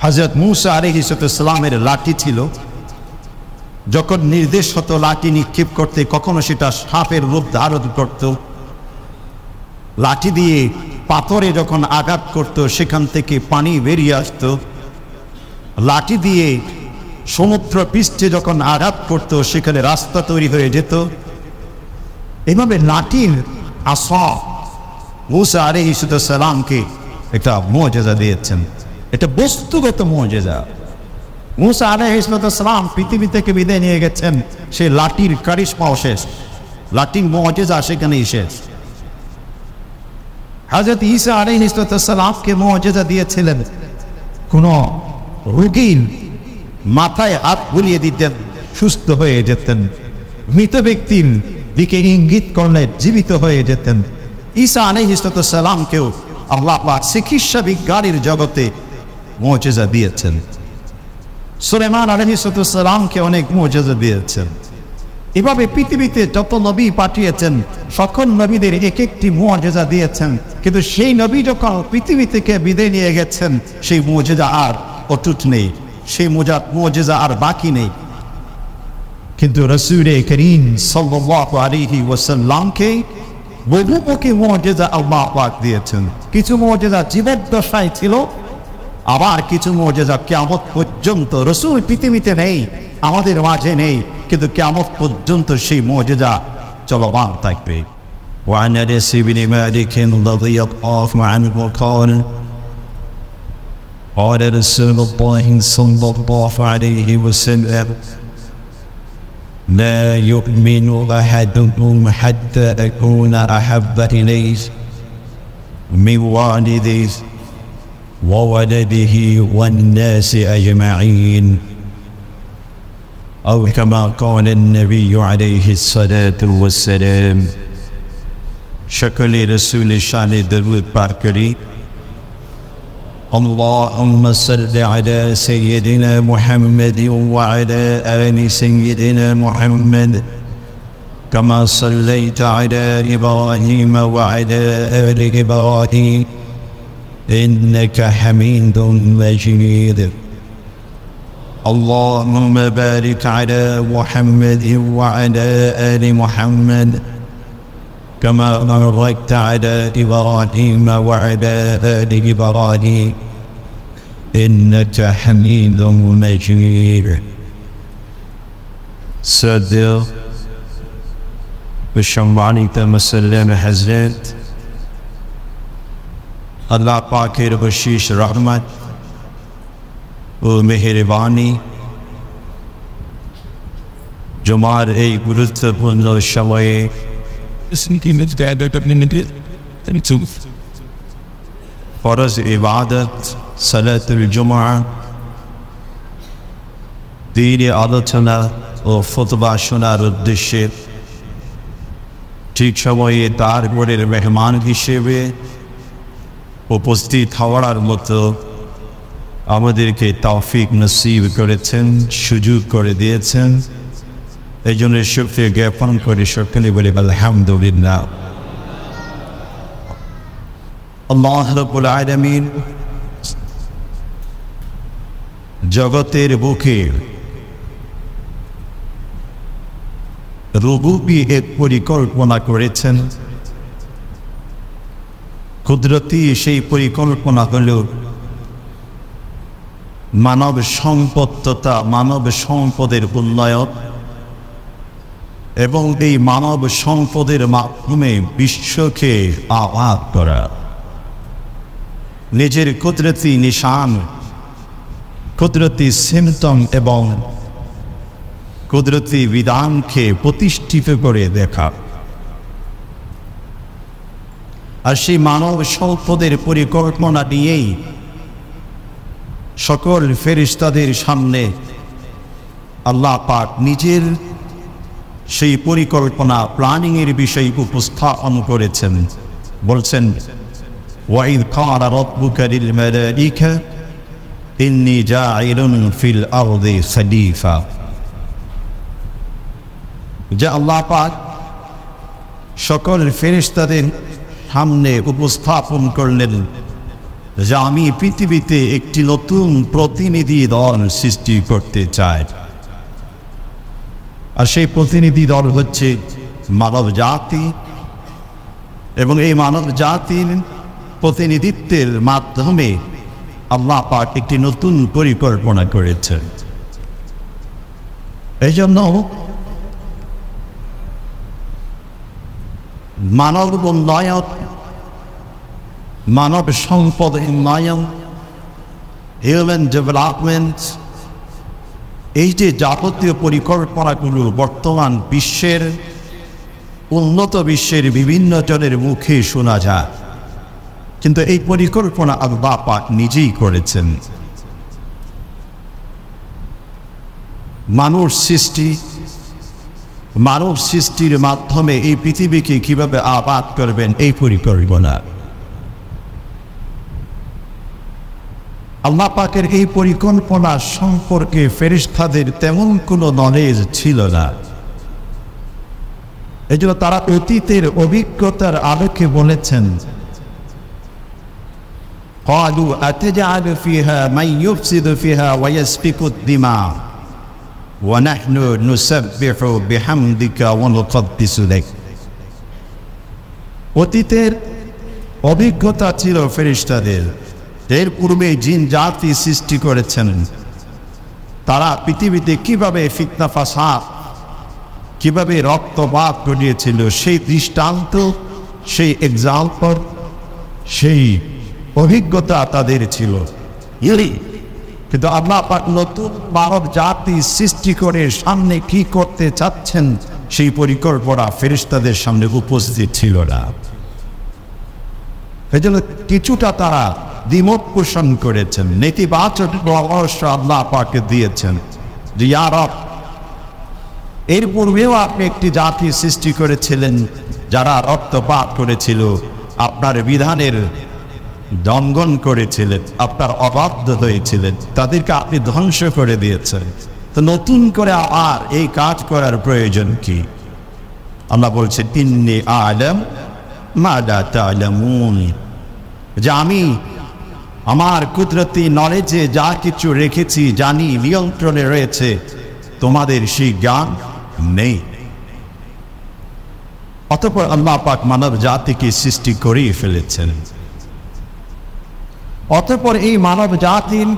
হযরত মূসা আলাইহিস সালামের লাঠি ছিল, যখন নির্দেশ হতো লাঠি নিক্ষেপ করতে, কখনো সেটা সাপের রূপ ধারণ করত। লাঠি দিয়ে পাথরে যখন আঘাত করত সেখান থেকে পানি বেরিয়ে আসত। লাঠি দিয়ে সমুদ্র পৃষ্ঠে যখন আঘাত করত সেখানে রাস্তা তৈরি হয়ে যেত। এভাবে লাঠির আসা মূসা আলাইহিস সালামকে একটা মুআজিজা দিয়েছেন, এটা বস্তুগত মুআজিজা। মূসা আলাইহিস সালাম পৃথিবী থেকে বিদায় নিয়ে গেছেন, সে লাঠির কারিশমাও শেষ, লাঠির মুআজিজা সেখানেই শেষ। হযরত ঈসা আলাইহিস সালামকে মুআজিজা দিয়েছিলেন, কোন রোগীর মাথায় হাত বুলিয়ে দিতেন, সুস্থ হয়ে যেতেন। মৃত ব্যক্তির দিকে ইঙ্গিত করলে জীবিত হয়ে যেতেন। ঈসা আলাইহিস সালামকেও আল্লাহ পাক চিকিৎসা বিজ্ঞানের জগতে মুআজিজা দিয়েছেন। সুলাইমান আলাইহিস সালামকে অনেক মুআজিজা দিয়েছেন। এভাবে পৃথিবীতে যত নবী পাঠিয়েছেন সকল নবীদের এক একটি মুআজিজা দিয়েছেন, কিন্তু সেই নবী যখন পৃথিবী থেকে বিদায় নিয়ে গেছেন সেই মুআজিজা আর অটুট নেই, সেই মুআজিজা আর বাকি নেই। কিন্তু রাসূল করিম সাল্লাল্লাহু আলাইহি ওয়াসাল্লামকে বহুমুখী মুআজিজা আল্লাহ পাক দিয়েছেন। কিছু মুআজিজা জীবদ্দশায় ছিল, আবার কিছু মুআজিজা কিয়ামত পর্যন্ত। রাসূল পৃথিবীতে নেই, আমাদের মাঝে নেই, কিন্তু কিয়ামত পর্যন্ত সেই মুআজিজা চলমান থাকবে। وعن أنس بن مالك رضي الله عنه قال رسول الله صلى الله عليه وسلم لا يؤمن أحدكم حتى أكون أحب إليه من والده وولده والناس أجمعين أو كما قال النبي عليه الصلاة والسلام. সকলে রাসূলের শানে দরুদ পাঠ করি। اللهم صل على سيدنا محمد وعلى آل سيدنا محمد كما صليت على إبراهيم وعلى آل إبراهيم إنك حميد مجيد. اللهم بارك على محمد وعلى آل محمد كما باركت على إبراهيم وعلى آل إبراهيم إنك حميد مجيد. صدق সম্মানিত মুসলিম হযরত, আল্লাহ পাকের বিশেষ রহমত ও মেহেরবানি জুমার এই গুরুত্বপূর্ণ সময়ে ফরজ ইবাদত সালাতুল জুমআ, দ্বীনি আলোচনা ও খুতবা শোনার উদ্দেশ্যে ঠিক সময়ে তার ঘরের মেহমান হিসেবে উপস্থিত হওয়ার মতো আমাদেরকে তৌফিক নসিব করেছেন, সুযোগ করে দিয়েছেন। এই জন্য শুকরিয়া জ্ঞাপন করে সকলে বলে আলহামদুলিল্লাহ। আল্লাহ রাব্বুল আলামিন জগতের বুকে রুবুবিয়্যাত পরিকল্পনা করেছেন। কুদরতি সেই পরিকল্পনা হলো মানব সম্পদ তথা মানব সম্পদের উন্নয়ন, এবং এই মানব সম্পদের মাধ্যমে বিশ্বকে আবাদ করা, নিজের কুদরতি নিশান, কুদরতি সিমটম এবং কুদরতি বিধানকে প্রতিষ্ঠিত করে দেখা। আর সেই মানব সম্পদের পরিকল্পনা নিয়েই সকল ফেরেশতাদের সামনে আল্লাহ পাক নিজের সেই পরিকল্পনা প্ল্যানিংয়ের বিষয় উপস্থাপন করেছেন। বলছেন, ওয়াইদ ক্বালা রাব্বুকা লিল মালাইকা ইন্নী জাঈলুন ফিল আরদি খলিফা। যে আল্লাহ পাক সকল ফেরেশতাদের সামনে উপস্থাপন করলেন যে আমি পৃথিবীতে একটি নতুন প্রতিনিধি দল সৃষ্টি করতে চাই, আর সেই প্রতিনিধি দল হচ্ছে মানব জাতি। এবং এই মানব জাতির প্রতিনিধিত্বের মাধ্যমে আল্লাহ পাক একটি নতুন পরিকল্পনা করেছেন। এই জন্য মানব উন্নয়ন, মানব সম্পদ উন্নয়ন, হিউম্যান ডেভেলপমেন্ট, এই যে যাবতীয় পরিকল্পনাগুলো বর্তমান বিশ্বের, উন্নত বিশ্বের বিভিন্ন জনের মুখে শোনা যায়, কিন্তু এই পরিকল্পনা আল্লাহ পাক নিজেই করেছেন। মানব সৃষ্টির মাধ্যমে এই পৃথিবীকে কিভাবে আবাদ করবেন, এই পরিকল্পনা। আল্লাহ পাকের এই পরিকল্পনা সম্পর্কে ফেরেশতাদের তেমন কোনো নলেজ ছিল না। এই জন্য তারা অতীতের অভিজ্ঞতার আলোকে বলেছেন, قالوا أتجعل فيها من يفسد فيها ويسفك الدماء ونحن نسبح بحمدك ونقدس لك। অতীতের অভিজ্ঞতা ছিল ফেরেশতাদের, এর পূর্বে জিন জাতি সৃষ্টি করেছেন, তারা পৃথিবীতে কিভাবে ফিতনা ফাসাদ, কিভাবে রক্তপাত ঘটিয়েছিল সেই দৃষ্টান্ত, সেই এক্সাম্পল, সেই অভিজ্ঞতা তাদের ছিল। কিন্তু আল্লাহ পাক নতুন মানব জাতি সৃষ্টি করে সামনে কি করতে চাচ্ছেন সেই পরিকল্পনা ফেরেশতাদের সামনে উপস্থিত ছিল না। এই জন্য কিছুটা তারা দ্বিমত পোষণ করেছেন, নেতিবাচক পরামর্শ আল্লাহ পাককে দিয়েছেন যে ইয়া রব, এর পূর্বেও আপনি একটি জাতি সৃষ্টি করেছিলেন যারা রক্তপাত করেছিল, আপনার বিধানের লঙ্ঘন করেছিলেন, আপনার অবাধ্য হয়েছিলেন, তাদেরকে আপনি ধ্বংস করে দিয়েছেন, তো নতুন করে আর এই কাজ করার প্রয়োজন কি? আল্লাহ বলছেন ইন্নী আ'লাম মা লা তা'লামুন, যে আমি আমার কুদরতি নলেজে যা কিছু রেখেছি, জানি, নিয়ন্ত্রণে রয়েছে, তোমাদের সেই জ্ঞান নেই। অতঃপর আল্লাহ পাক মানব জাতিকে সৃষ্টি করেই ফেলেছেন। অতঃপর এই মানব জাতির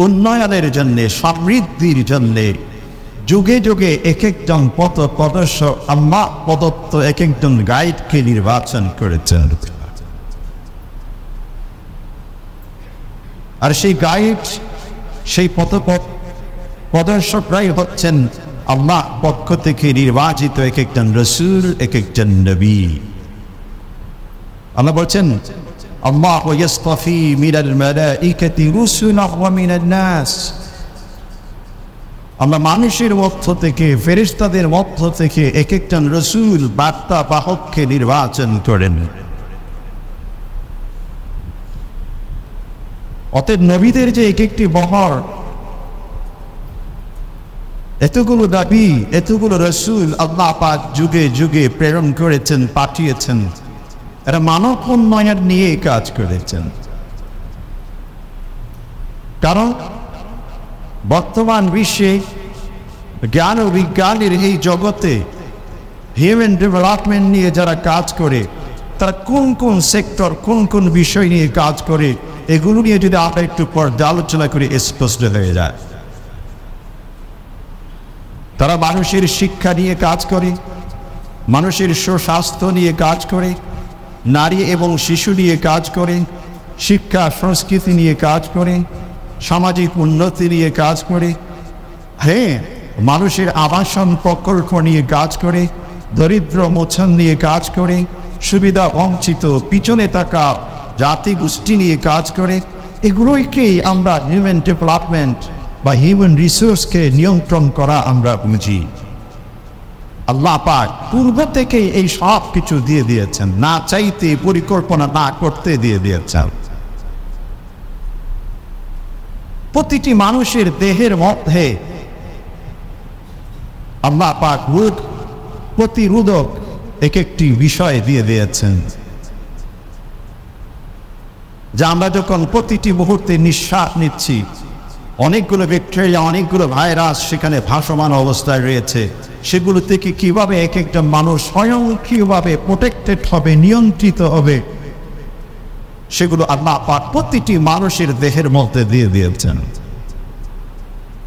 উন্নয়নের জন্য, সমৃদ্ধির জন্য যুগে যুগে এক একজন পথ প্রদর্শক, আল্লাহ প্রদত্ত এক একজন গাইডকে নির্বাচন করেছেন। আর সেই গাইড, সেই পথ প্রদর্শকরাই হচ্ছেন আল্লাহ পক্ষ থেকে নির্বাচিত এক একজন রাসূল, এক একজন নবী। আল্লাহ বলছেন আল্লাহু ইয়াসতাফি মিনাল মালাইকাতি রুসুলান ওয়া মিনান নাস, আমরা মানুষের মধ্য থেকে, ফেরেশতাদের মধ্য থেকে এক একজন রাসূল, বার্তা বাহককে নির্বাচন করেন। অতএব নবীদের যে এক একটি বহর, এতগুলো নবী, এতগুলো রাসূল আল্লাহ পাক যুগে যুগে প্রেরণ করেছেন, পাঠিয়েছেন, এরা মানব উন্নয়ন নিয়ে কাজ করেছেন। কারণ বর্তমান বিশ্বে জ্ঞান ও বিজ্ঞানের এই জগতে হিউম্যান ডেভেলপমেন্ট নিয়ে যারা কাজ করে, তারা কোন কোন সেক্টর, কোন কোন বিষয় নিয়ে কাজ করে, এগুলো নিয়ে যদি আমরা একটু পর্যালোচনা করে স্পষ্ট হয়ে যায়। তারা মানুষের শিক্ষা নিয়ে কাজ করে, মানুষের সুস্বাস্থ্য নিয়ে কাজ করে, নারী এবং শিশু নিয়ে কাজ করে, শিক্ষা সংস্কৃতি নিয়ে কাজ করে, সামাজিক উন্নতি নিয়ে কাজ করে, হ্যাঁ, মানুষের আবাসন প্রকল্প নিয়ে কাজ করে, দরিদ্র মোচন নিয়ে কাজ করে, সুবিধা বঞ্চিত পিছনে থাকা জাতি গোষ্ঠী নিয়ে কাজ করে। এগুলোকেই আমরা হিউম্যান ডেভেলপমেন্ট বা হিউম্যান রিসোর্সকে নিয়ন্ত্রণ করা আমরা বুঝি। আল্লাহ পাক পূর্ব থেকেই এই সব কিছু দিয়ে দিয়েছেন, না চাইতে, পরিকল্পনা না করতে দিয়ে দিয়েছেন। প্রতিটি মানুষের দেহের মধ্যে আল্লাহ পাক রোগ প্রতিরোধক এক একটি বিষয় দিয়ে দিয়েছেন। যে আমরা যখন প্রতিটি মুহূর্তে নিঃশ্বাস নিচ্ছি, অনেকগুলো ব্যাকটেরিয়া, অনেকগুলো ভাইরাস সেখানে ভাসমান অবস্থায় রয়েছে, সেগুলো থেকে কিভাবে এক একটা মানুষ স্বয়ংক্রিয়ভাবে প্রোটেক্টেড হবে, নিয়ন্ত্রিত হবে, সেগুলো আল্লাহ পাক প্রতিটি মানুষের দেহের মধ্যে দিয়ে দিয়েছেন।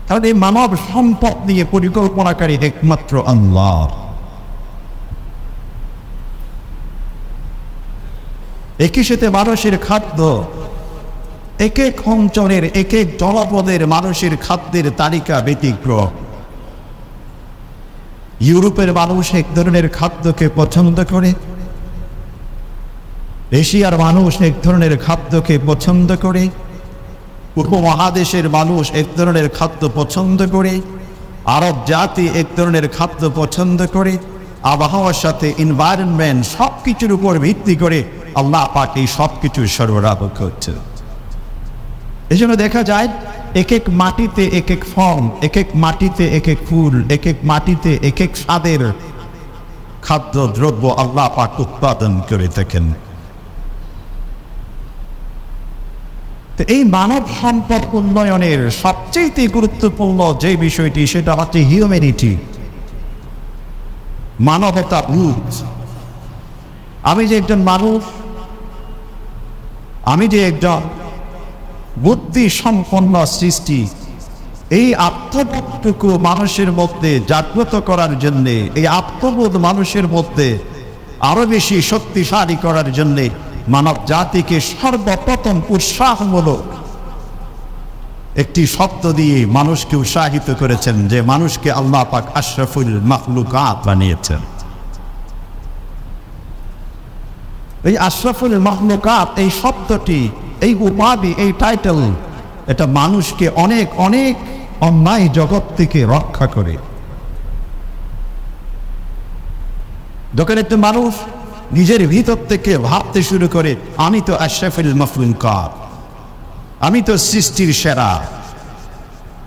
কারণ এই মানব সম্পদ নিয়ে পরিকল্পনাকারী একমাত্র আল্লাহ। একই সাথে মানুষের খাদ্য, এক এক অঞ্চলের এক এক জনপদের মানুষের খাদ্যের তালিকা ব্যতিক্রম। ইউরোপের মানুষ এক ধরনের খাদ্যকে পছন্দ করে, এশিয়ার মানুষ এক ধরনের খাদ্যকে পছন্দ করে, উপমহাদেশের মানুষ এক ধরনের খাদ্য পছন্দ করে, আরব জাতি এক ধরনের খাদ্য পছন্দ করে। আবহাওয়ার সাথে এনভায়রনমেন্ট সব কিছুর উপর ভিত্তি করে আল্লাহ পাক এই সব কিছু সরবরাহ করছে। এই জন্য দেখা যায় এক এক মাটিতে এক এক ফল, এক এক মাটিতে এক এক ফুল, এক এক মাটিতে এক এক স্বাদের খাদ্য দ্রব্য আল্লাহ পাক উৎপাদন করে থাকেন। তো এই মানব সম্পদ উন্নয়নের সবচেয়ে গুরুত্বপূর্ণ যে বিষয়টি, সেটা হচ্ছে হিউম্যানিটি, মানবতা বোধ। আমি যে একজন মানুষ, আমি যে একজন বুদ্ধি সম্পন্ন সৃষ্টি, এই আত্মবোধটুকু মানুষের মধ্যে জাগ্রত করার জন্যে, এই আত্মবোধ মানুষের মধ্যে আরো বেশি শক্তিশালী করার জন্যে মানব জাতিকে সর্বপ্রথম উৎসাহমূলক একটি শব্দ দিয়ে মানুষকে উৎসাহিত করেছেন, যে মানুষকে আল্লাহ পাক আশরাফুল মাখলুকাত বানিয়েছেন। এই আশরাফুল মাখলুকাত, এই শব্দটি, এই উপাধি, এই টাইটেল, এটা মানুষকে অনেক অনেক অন্যায় জগৎ থেকে রক্ষা করে। যখন একটা মানুষ নিজের ভিতর থেকে ভাবতে শুরু করে, আমি তো আশরাফুল মাখলুকাত, আমি তো সৃষ্টির সেরা,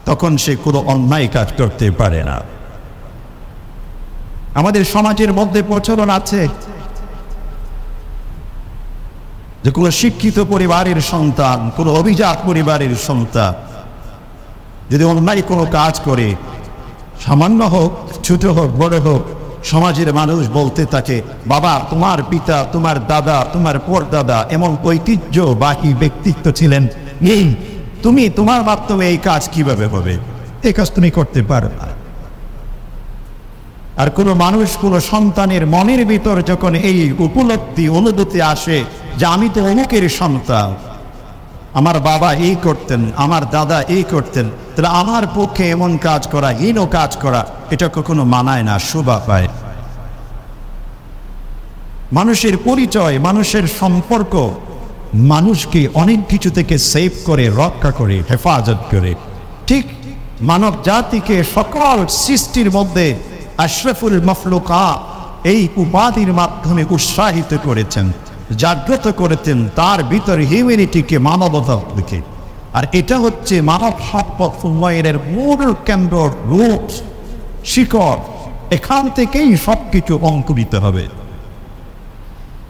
তখন সে কোনো অন্যায় কাজ করতে পারে না। আমাদের সমাজের মধ্যে প্রচলন আছে যে কোনো শিক্ষিত পরিবারের সন্তান, কোনো অভিজাত পরিবারের সন্তান যদি অন্যায় কোনো কাজ করে, সামান্য হোক, ছোট হোক, বড় হোক, সমাজের মানুষ বলতে থাকে, বাবা তোমার পিতা, তোমার দাদা, তোমার পরদাদা এমন ঐতিহ্যবাহী ব্যক্তিত্ব ছিলেন, এই তুমি তোমার মাধ্যমে এই কাজ কিভাবে হবে, এই কাজ তুমি করতে পারো না। আর কোনো মানুষ, কোনো সন্তানের মনের ভিতর যখন এই উপলব্ধি, অনুভূতি আসে যে আমি তো অমুকের সন্তান, আমার বাবা এই করতেন, আমার দাদা এই করতেন, তাহলে আমার পক্ষে এমন কাজ করা, হীন কাজ করা, এটা কখনো মানায় না, শোভা পায়। মানুষের পরিচয়, মানুষের সম্পর্ক মানুষকে অনেক কিছু থেকে সেভ করে, রক্ষা করে, হেফাজত করে। ঠিক মানব জাতিকে সকল সৃষ্টির মধ্যে আশরাফুল মাখলুকাত এই উপাধির মাধ্যমে উৎসাহিত করেছেন, জাগ্রত করেছেন তার ভিতরে হিউম্যানিটিকে, মানবতার দিকে। আর এটা হচ্ছে মানব সম্পদ উন্নয়নের মূল কেন্দ্র, রুট, শিকড়। এখান থেকেই সবকিছু অঙ্কুরিত হবে।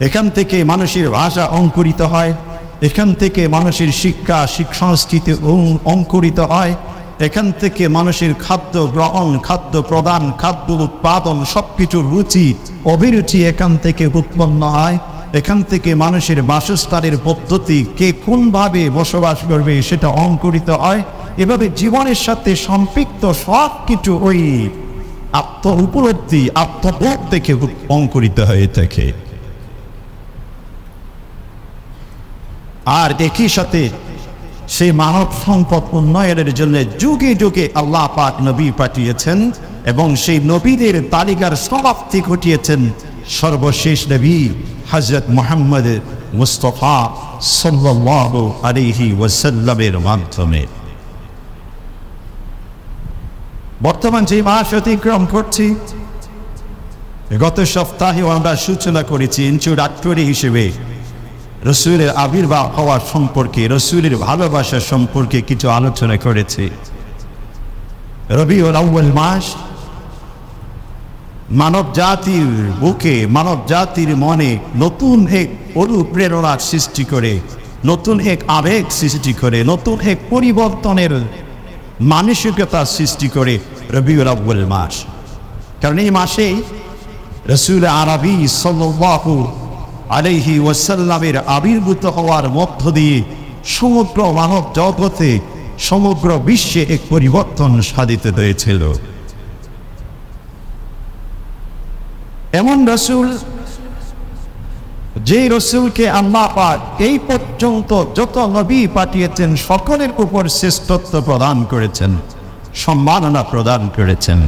এখান থেকে মানুষের ভাষা অঙ্কুরিত হয়, এখান থেকে মানুষের শিক্ষা, সংস্কৃতি অঙ্কুরিত হয়, এখান থেকে মানুষের খাদ্য গ্রহণ, খাদ্য প্রদান, খাদ্য উৎপাদন, সবকিছুর রুচি, অভিরুচি এখান থেকে উৎপন্ন হয়। এখান থেকে মানুষের বাসস্থানের পদ্ধতি, কে কোনভাবে বসবাস করবে, সেটা অঙ্কুরিত হয়। এভাবে জীবনের সাথে সম্পৃক্ত সব কিছু ওই আত্ম উপলব্ধি, আত্মবোধ থেকে অঙ্কুরিত হয়ে থাকে। আর একই সাথে সেই মানব সম্পদ উন্নয়নের জন্য যুগে যুগে আল্লাহ পাক নবী পাঠিয়েছেন, এবং সেই নবীদের তালিকার সমাপ্তি ঘটিয়েছেন সর্বশেষ নবী হযরত মুহাম্মদ মুস্তাফা সাল্লাল্লাহু আলাইহি ওয়াসাল্লামের মাধ্যমে। বর্তমান যে মাস অতিক্রম করছি, গত সপ্তাহেও আমরা সূচনা করেছি ইন্ট্রোডাক্টরি হিসেবে রসুলের আবির্ভাব হওয়ার সম্পর্কে, রসুলের ভালোবাসা সম্পর্কে কিছু আলোচনা করেছি। রবিউল আউয়াল মাস মানব জাতির বুকে, মানব জাতির মনে নতুন এক অনুপ্রেরণার সৃষ্টি করে, নতুন এক আবেগ সৃষ্টি করে, নতুন এক পরিবর্তনের মানসিকতা সৃষ্টি করে রবিউল আউয়াল মাস। কারণ এই মাসেই রাসূল আরবি সাল্লাল্লাহু আলাইহি ওয়াসাল্লামের আবির্ভূত হওয়ার মধ্য দিয়ে সমগ্র মানব জগতে, সমগ্র বিশ্বে এক পরিবর্তন সাধিত হয়েছিল। এমন রাসূল, যে রাসূলকে আল্লাহ পাক এই পর্যন্ত যত নবী পাঠিয়েছেন সকলের উপর শ্রেষ্ঠত্ব প্রদান করেছেন, সম্মাননা প্রদান করেছেন।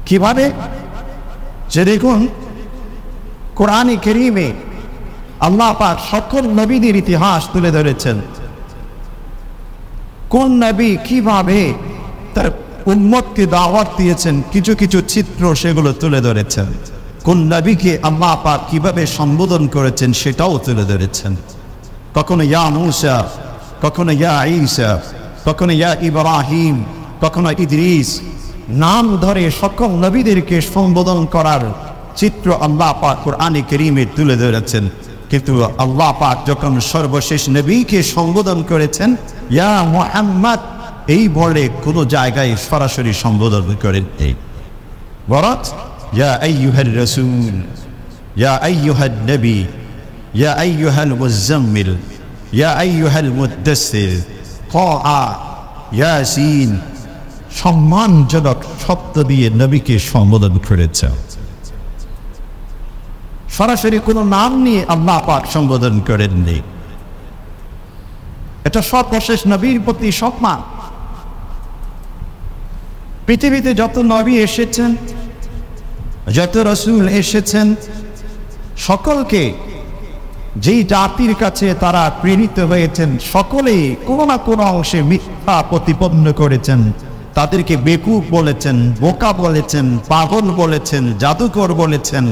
কিভাবে? যে দেখুন, কোরআনে কারীমে আল্লাহ পাক সকল নবীদের ইতিহাস তুলে ধরেছেন। কোন নবী কিভাবে তার উম্মতকে দাওয়াত দিয়েছেন, কিছু কিছু চিত্র সেগুলো তুলে ধরেছেন। কোন নবীকে আল্লাহ পাক কিভাবে সম্বোধন করেছেন সেটাও তুলে ধরেছেন। কখনো ইয়া মূসা, কখনো ইয়া ঈসা, কখনো ইয়া ইব্রাহিম, কখনো ইদ্রিস, নাম ধরে সকল নবীদেরকে সম্বোধন করার চিত্র আল্লাহ পাক কোরআনে কারীমে তুলে ধরেছেন। কিন্তু আল্লাহ পাক যখন সর্বশেষ নবীকে সম্বোধন করেছেন ইয়া মুহাম্মদ, এই বলে কোনো জায়গায় সরাসরি সম্বোধন করেন নেই, বরং ইয়া আইয়ুহার রাসূল, ইয়া আইয়ুহান নবী, ইয়া আইয়ুহাল মুযাম্মিল, ইয়া আইয়ুহাল মুদ্দাসসির, ক্বাআ, ইয়াসিন, সম্মানজনক শব্দ দিয়ে নবীকে সম্বোধন করেছেন। সরাসরি কোনো নাম নিয়ে আল্লাহ পাক সম্বোধন করেননি। এটা সর্বশেষ নবীর প্রতি সম্মান। পৃথিবীতে যত নবী এসেছেন, যত রাসূল এসেছেন, সকলকে যেই জাতির কাছে তারা প্রেরিত হয়েছেন সকলেই কোনো না কোনো অংশে মিথ্যা প্রতিপন্ন করেছেন। তাদেরকে বেকুব বলেছেন, বোকা বলেছেন, পাগল বলেছেন, জাদুকর বলেছেন,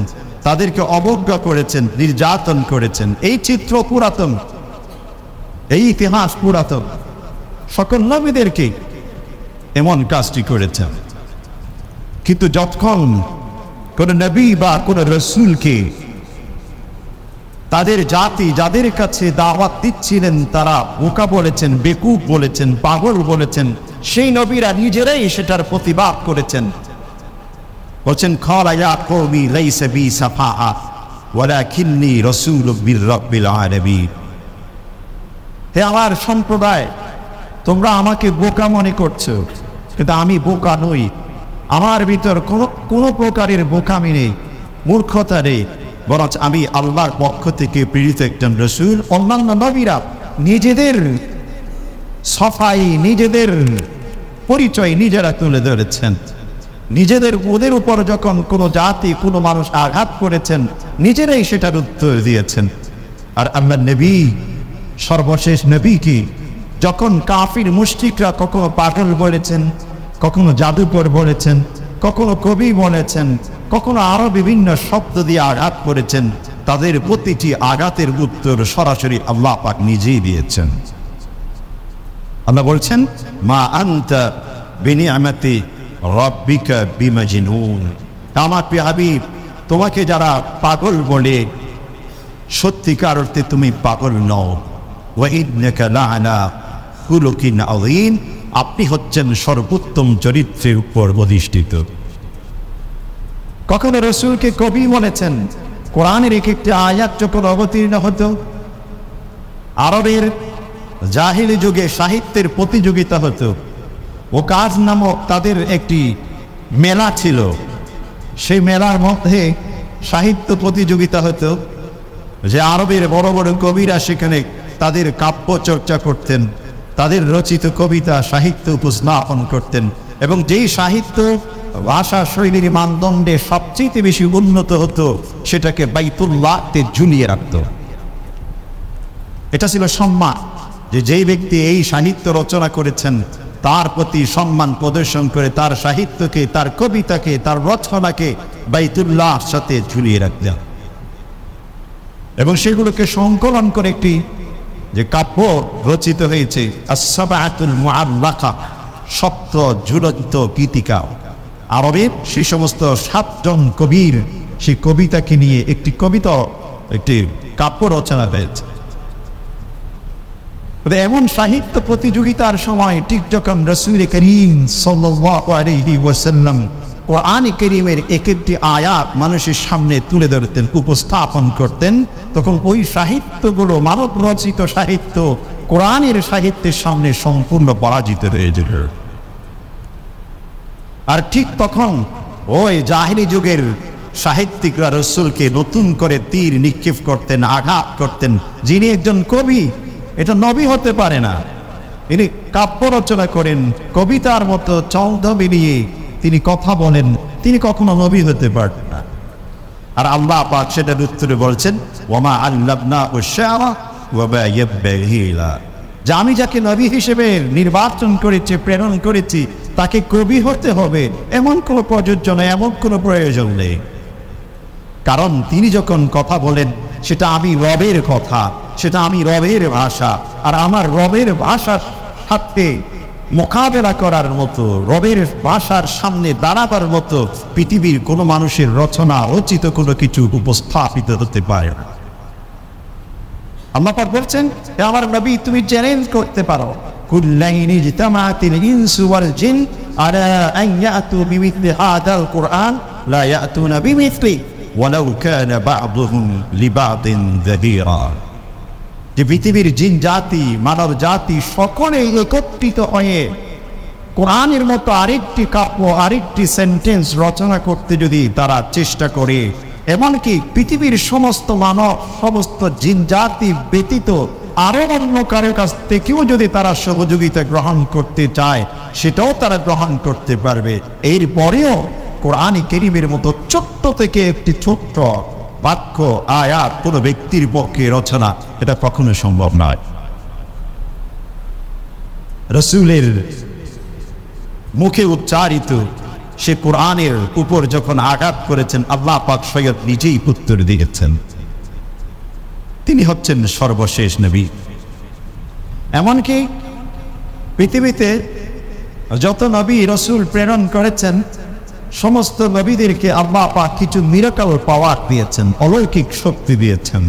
তাদেরকে অবজ্ঞা করেছেন, নির্যাতন করেছেন। এই চিত্র পুরাতন, এই ইতিহাস পুরাতন। সকল নবীদেরকে এমন কাজটি করেছেন। কিন্তু যখন কোন নবী বা কোন রাসূলকে তাদের জাতি যাদের কাছে দাওয়াত দিচ্ছিলেন তারা বোকা বলেছেন, বেকুব বলেছেন, পাগল বলেছেন, সেই নবীরা নিজেরাই সেটার প্রতিবাদ করেছেন। বলছেন ক্বালা ইয়া কওমি লাইসা বি সাফাআ ওয়ালাকিন্নী রাসূলুম মির রাব্বিল আলামিন। হে আমার সম্প্রদায়, তোমরা আমাকে বোকা মনে করছো, কিন্তু আমি বোকা নই। আমার ভিতর কোনো প্রকারের বোকামি নেই, মূর্খতা নেই, বরং আমি আল্লাহর পক্ষ থেকে প্রেরিত একজন রাসূল। অন্যান্য নবীরা নিজেদের সফাই, নিজেদের পরিচয় নিজেরা তুলে ধরেছেন। ওদের উপর যখন কোনো জাতি, কোনো মানুষ আঘাত করেছেন, নিজেরাই সেটার উত্তর দিয়েছেন। আর আল্লাহ নবী, সর্বশেষ নবীকে যখন কাফির মুশরিকরা কখনো পাগল বলেছেন, কখনো জাদুকর বলেছেন, কখনো কবি বলেছেন, কখনো আরো বিভিন্ন শব্দ দিয়ে আঘাত করেছেন, তাদের প্রতিটি আঘাতের উত্তর সরাসরি আল্লাহ পাক নিজেই দিয়েছেন। আল্লাহ বলছেন মা আনতা বিনিআমাতি রাব্বিকা বিমাজনুন। আমার প্রিয় হাবিব, তোমাকে যারা পাগল বলে সত্যিকার অর্থে তুমি পাগল নও। ওয়া ইন্নাকা লাআলা খুলুকিন আযীম, আপনি হচ্ছেন সর্বোত্তম চরিত্রের উপর অধিষ্ঠিত। কখনো রাসূলকে কবি বলেছেন। কোরআনের একটি আয়াত যখন অবতীর্ণ হতো, আরবের জাহিলি যুগে সাহিত্যের প্রতিযোগিতা হতো। ওকাজ নামক তাদের একটি মেলা ছিল। সেই মেলার মধ্যে সাহিত্য প্রতিযোগিতা হতো, যে আরবের বড় বড় কবিরা সেখানে তাদের কাব্য চর্চা করতেন, তাদের রচিত কবিতা সাহিত্য উপস্থাপন করতেন, এবং যেই সাহিত্য ভাষা শৈলীর মানদণ্ডে সবচেয়ে বেশি উন্নত হতো সেটাকে বাইতুল্লাহতে ঝুলিয়ে রাখত। এটা ছিল সম্মান, যে যেই ব্যক্তি এই সাহিত্য রচনা করেছেন তার প্রতি সম্মান প্রদর্শন করে তার সাহিত্যকে, তার কবিতাকে, তার রচনাকে বাইতুল্লাহর সাথে ঝুলিয়ে রাখতেন এবং সেগুলোকে সংকলন করে একটি যে কাব্য রচিত হয়েছে আস-সাবআতুল মুআল্লাকা, সপ্ত ঝুলন্ত গীতিকা। আরবের সেই সমস্ত 7 জন কবির সেই কবিতাকে নিয়ে একটি কবিতা একটি কাব্য রচনা হয়েছে। এমন সাহিত্য প্রতিযোগিতার সময় ঠিক যখন রাসূল করিম সাল্লাল্লাহু আলাইহি ওয়াসাল্লাম কোরআন কারীমের এক একটি আয়াত মানুষের সামনে তুলে ধরতেন, উপস্থাপন করতেন, তখন ওই সাহিত্যগুলো, মানব রচিত সাহিত্য কোরআনের সাহিত্যের সামনে সম্পূর্ণ পরাজিত হয়ে যেত। আর ঠিক তখন ওই জাহিলি যুগের সাহিত্যিকরা রাসূলকে নতুন করে তীর নিক্ষেপ করতেন, আঘাত করতেন। যিনি একজন কবি, এটা নবী হতে পারে না, তিনি কাব্য রচনা করেন, কবিতার মতো ছন্দ মিলিয়ে তিনি কথা বলেন, তিনি কখনো নবী হতে পারতেন না। আর আল্লাহ পাক সেটার উত্তরে বলছেন, ওয়ামা আল্লামনাহু আশ-শি'রা ওয়া মা ইয়ানবাগি লা, যে আমি যাকে নবী হিসেবে নির্বাচন করেছি, প্রেরণ করেছি, তাকে কবি হতে হবে এমন কোনো প্রযোজ্য নেই, এমন কোনো প্রয়োজন নেই। কারণ তিনি যখন কথা বলেন সেটা আমি রবের কথা, সেটা আমি রবের ভাষা, আর আমার রবের ভাষার সাথে মোকাবেলা করার মতো, রবের ভাষার সামনে দাঁড়াবার মতো পৃথিবীর কোনো মানুষের রচনা রচিত কোনো কিছু উপস্থাপিত হতে পারে না। আল্লাহ পাক বলছেন, হে আমার নবী, তুমি চ্যালেঞ্জ করতে পারো, কুল্লাইন ইজতামাআতিল ইনসু ওয়াল জিন আলা আন ইয়াতু বিমিথলি হাদাল কুরআন লা ইয়াতুনা বিমিথলি ওয়ালাউ কানা বা'দুহুম লিবা'দিন যাহিরা। যে পৃথিবীর জিন জাতি, মানব জাতি সকলে একত্রিত হয়ে কোরআনের মতো আরেকটি কাব্য, আরেকটি সেন্টেন্স রচনা করতে যদি তারা চেষ্টা করে, এমনকি পৃথিবীর সমস্ত মানব, সমস্ত জিন জাতি ব্যতীত আরো অন্য কারো কাছ থেকেও যদি তারা সহযোগিতা গ্রহণ করতে চায়, সেটাও তারা গ্রহণ করতে পারবে। এরপরেও কোরআন কারীমের মতো ছোট্ট থেকে একটি ছোট্ট বাক্য, আয়াত কোনো ব্যক্তির পক্ষে রচনা এটা কখনো সম্ভব নয়। রাসূলের মুখে উচ্চারিত সে কোরআনের উপর যখন আঘাত করেছেন, আল্লাহ পাক স্বয়ং নিজেই উত্তর দিয়েছেন। তিনি হচ্ছেন সর্বশেষ নবী। এমনকি পৃথিবীতে যত নবী রাসূল প্রেরণ করেছেন, সমস্ত নবীদেরকে আল্লাহ পাক কিছু মিরাকল পাওয়ার দিয়েছেন, অলৌকিক শক্তি দিয়েছেন।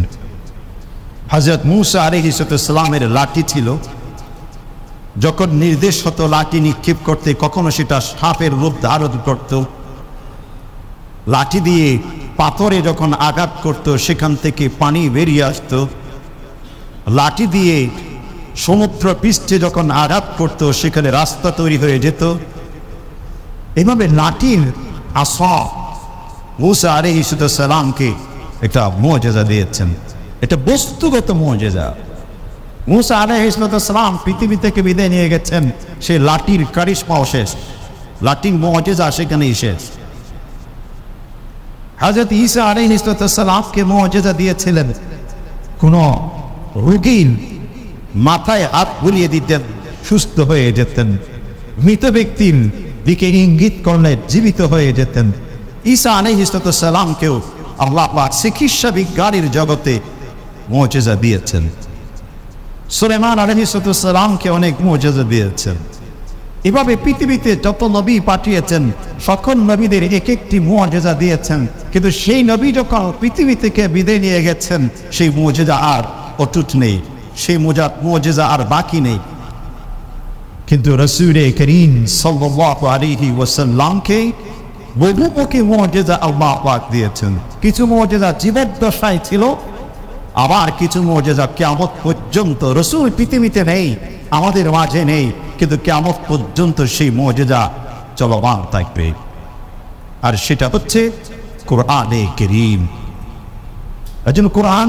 হযরত মূসা আলাইহিস সালামের লাঠি ছিল, যখন নির্দেশ হতো লাঠি নিক্ষেপ করতে, কখনো সেটা সাপের রূপ ধারণ করত। লাঠি দিয়ে পাথরে যখন আঘাত করত, সেখান থেকে পানি বেরিয়ে আসতো। লাঠি দিয়ে সমুদ্র পৃষ্ঠে যখন আঘাত করত, সেখানে রাস্তা তৈরি হয়ে যেত। এভাবে লাঠির আসা মূসা আলাইহিস সালামকে একটা মুজিজা দিয়েছেন, এটা বস্তুগত মুজিজা। মূসা আলাইহিস সালাম পৃথিবী থেকে বিদায় নিয়ে গেছেন, সেই লাঠির কারিশমাও শেষ, লাঠির মুজিজা সেখানেই শেষ। হযরত ঈসা আলাইহিস সালামকে মুজিজা দিয়েছিলেন, কোন রোগীর মাথায় হাত বুলিয়ে দিতেন, সুস্থ হয়ে যেতেন। মৃত ব্যক্তির দিকে ইঙ্গিত করলে জীবিত হয়ে যেতেন। ঈসা আলাইহিস সালামকেও আল্লাহ পাক চিকিৎসা বিজ্ঞানের জগতে মুজিজা দিয়েছেন। সুলাইমান আলাইহিস সালামকে অনেক মুজিজা দিয়েছেন। এভাবে পৃথিবীতে যত নবী পাঠিয়েছেন, সকল নবীদের এক একটি মুজিজা দিয়েছেন। কিন্তু সেই নবী যখন পৃথিবী থেকে বিদায় নিয়ে গেছেন, সেই মুজিজা আর অটুট নেই, সেই মুজিজা আর বাকি নেই। কিন্তু রাসূল করিম সাল্লাল্লাহু আলাইহি ওয়াসাল্লামকে বহুমুখী মুজিজা আল্লাহ পাক দিয়েছেন। কিছু মুজিজা জীবদ্দশায় ছিল, আবার কিছু মুজিজা কিয়ামত পর্যন্ত। রাসূল পৃথিবীতে নেই, আমাদের মাঝে নেই, কিন্তু কিয়ামত পর্যন্ত সেই মুজিজা চলমান থাকবে। আর সেটা হচ্ছে কোরআনে কারীম। এজন্য কোরআন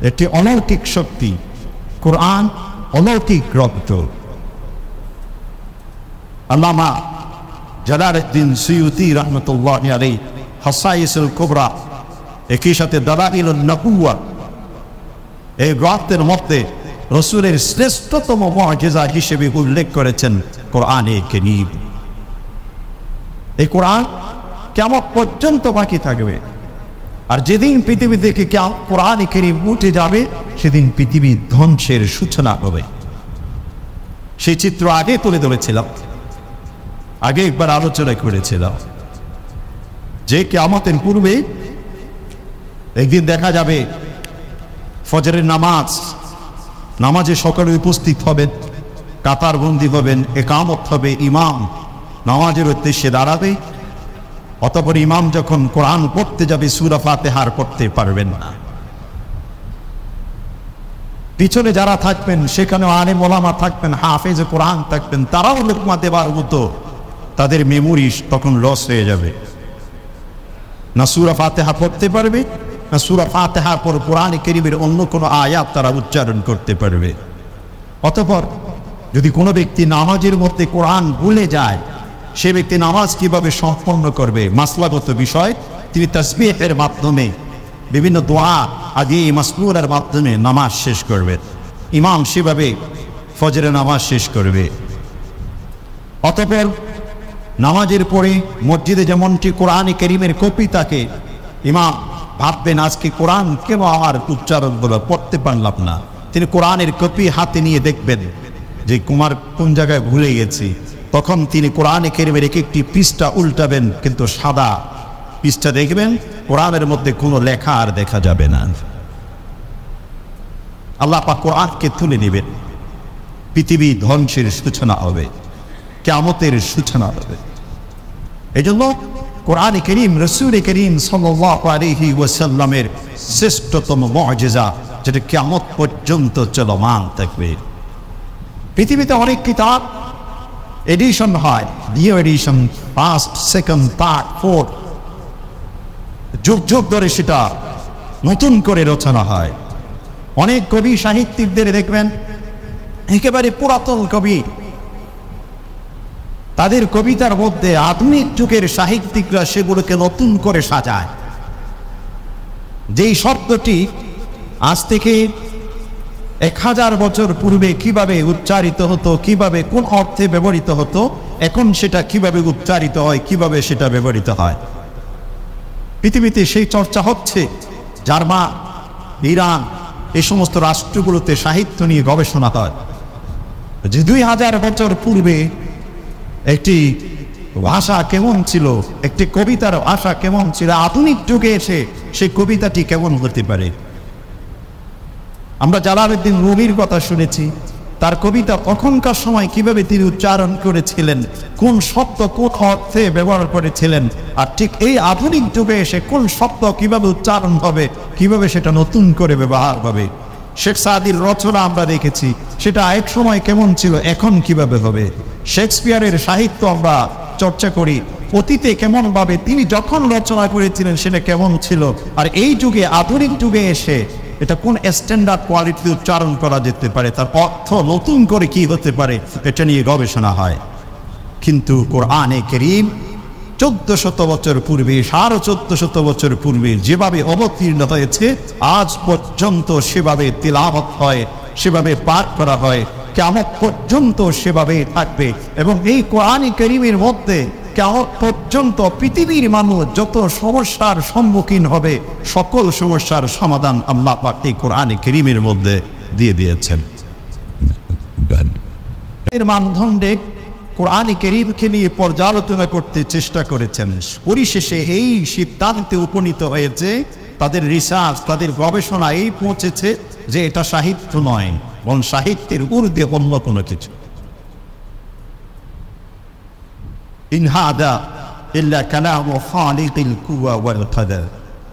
একটি অলৌকিক শক্তি, কোরআন অলৌকিক গ্রন্থ। আল্লামা জালালউদ্দিন সুয়ুতি রাহমাতুল্লাহি আলাইহি হাসাইসুল কুবরা, একই সাথে দালাইলুন নবুওয়া, এই গ্রন্থের মধ্যে রাসূলের শ্রেষ্ঠতম মুজিজা হিসেবে উল্লেখ করেছেন কোরআনে কারীম। এই কোরআন কিয়ামত পর্যন্ত বাকি থাকবে। আর যেদিন পৃথিবী থেকে কোরআনে কারীম উঠে যাবে, সেদিন পৃথিবীর ধ্বংসের সূচনা হবে। সেই চিত্র আগে তুলে ধরেছিলাম, আগে একবার আলোচনা করেছিলাম যে কিয়ামতের পূর্বে একদিন দেখা যাবে ফজরের নামাজে সকালে উপস্থিত হবেন, কাতারবন্দি হবেন, একামত হবে, ইমাম নামাজের উদ্দেশ্যে দাঁড়াবে, অতঃপর ইমাম যখন কোরআন পড়তে যাবে সূরা ফাতিহার পড়তে পারবেন না। পিছনে যারা থাকবেন সেখানে আলেম ওলামা থাকবেন, হাফেজ কোরআন থাকবেন, তারাও লোকমা দেবার মতো তাদের মেমোরি তখন লস হয়ে যাবে। না সূরা ফাতিহা পড়তে পারবে, না সূরা ফাতিহার পর কোরআনে কারীমের অন্য কোনো আয়াত তারা উচ্চারণ করতে পারবে। অতঃপর যদি কোনো ব্যক্তি নামাজের মধ্যে কোরআন ভুলে যায়, সে ব্যক্তি নামাজ কিভাবে সম্পন্ন করবে মাসলাগত বিষয়, তিনি তাসবিহের মাধ্যমে বিভিন্ন দোয়া আদি মাসনুরের মাধ্যমে নামাজ শেষ করবেন। ইমাম সেভাবে ফজরের নামাজ শেষ করবে। অতঃপর নামাজের পরে মসজিদে যেমনটি কোরআনে কারীমের কপি থাকে, ইমাম ভাববেন আজকে কোরআন কেন আমার উচ্চারণগুলো পড়তে পারলাম না। তিনি কোরআনের কপি হাতে নিয়ে দেখবেন যে কুমার কোন জায়গায় ভুলে গেছি। তখন তিনি কোরআনে কারীমের এক একটি পৃষ্ঠা উল্টাবেন, কিন্তু সাদা পৃষ্ঠা দেখবেন, কোরআনের মধ্যে কোনো লেখা আর দেখা যাবে না। আল্লাহ পাক কোরআনকে তুলে নেবেন, পৃথিবী ধ্বংসের সূচনা হবে, কিয়ামতের সূচনা হবে। এজন্য কোরআনে কারীম রাসূল কারীম সাল্লাল্লাহু আলাইহি ওয়াসাল্লামের শ্রেষ্ঠতম মুজিজা, যেটা কিয়ামত পর্যন্ত চলমান থাকবে। পৃথিবীতে অনেক কিতাব এডিশন হয়, new addition, first, second, third, fourth, যুগ যুগ ধরে সেটা নতুন করে রচনা হয়। অনেক কবি সাহিত্যিকদের দেখবেন একেবারে পুরাতন কবি, তাদের কবিতার মধ্যে আধুনিক যুগের সাহিত্যিকরা সেগুলোকে নতুন করে সাজায়। যেই শব্দটি আজ থেকে 1000 বছর পূর্বে কিভাবে উচ্চারিত হতো, কিভাবে কোন অর্থে ব্যবহৃত হতো, এখন সেটা কিভাবে উচ্চারিত হয়, কিভাবে সেটা ব্যবহৃত হয়। পৃথিবীতে সেই চর্চা হচ্ছে। জার্মান, ইরান, এই সমস্ত রাষ্ট্রগুলোতে সাহিত্য নিয়ে গবেষণা হয় যে 2000 বছর পূর্বে একটি ভাষা কেমন ছিল, একটি কবিতার ভাষা কেমন ছিল, আধুনিক যুগে এসে সেই কবিতাটি কেমন হতে পারে। আমরা জালালউদ্দিন রুমির কথা শুনেছি, তার কবিতা তখনকার সময় কিভাবে তিনি উচ্চারণ করেছিলেন, কোন শব্দ কোন অর্থে ব্যবহার করেছিলেন, আর ঠিক এই আধুনিক যুগে এসে কোন শব্দ কিভাবে উচ্চারণ হবে, কিভাবে সেটা নতুন করে ব্যবহার হবে। শেখ সাদির রচনা আমরা দেখেছি, সেটা এক সময় কেমন ছিল, এখন কিভাবে হবে। শেক্সপিয়ারের সাহিত্য আমরা চর্চা করি, অতীতে কেমন ভাবে তিনি যখন রচনা করেছিলেন সেটা কেমন ছিল, আর এই যুগে আধুনিক যুগে এসে এটা কোন স্ট্যান্ডার্ড কোয়ালিটি উচ্চারণ করা যেতে পারে, তার অর্থ নতুন করে কি হতে পারে, এটা নিয়ে গবেষণা হয়। কিন্তু কোরআনে কারীম 1400 বছর পূর্বে, 1450 বছর পূর্বে যেভাবে অবতীর্ণ হয়েছে, আজ পর্যন্ত সেভাবে তিলাওয়াত হয়, সেভাবে পাঠ করা হয়, কিয়ামত পর্যন্ত সেভাবে থাকবে। এবং এই কোরআনে কারীমের মধ্যে কিয়ামত পর্যন্ত পৃথিবীর মানুষ যত সমস্যার সম্মুখীন হবে, সকল সমস্যার সমাধান আল্লাহ পাক এই কোরআনে কারীমের মধ্যে দিয়ে দিয়েছেন। এর মানদণ্ডে কোরআনে কারীমকে নিয়ে পর্যালোচনা করতে চেষ্টা করেছেন। পরিশেষে এই সিদ্ধান্তে উপনীত হয়েছে, তাদের রিসার্চ, তাদের গবেষণা এই পৌঁছেছে যে এটা সাহিত্য নয়, বরং সাহিত্যের ঊর্ধ্বে অন্য কোনো কিছু। ইন হাদা ইল্লা কালামু খালিকিল কুওয়া ওয়াল কাদার,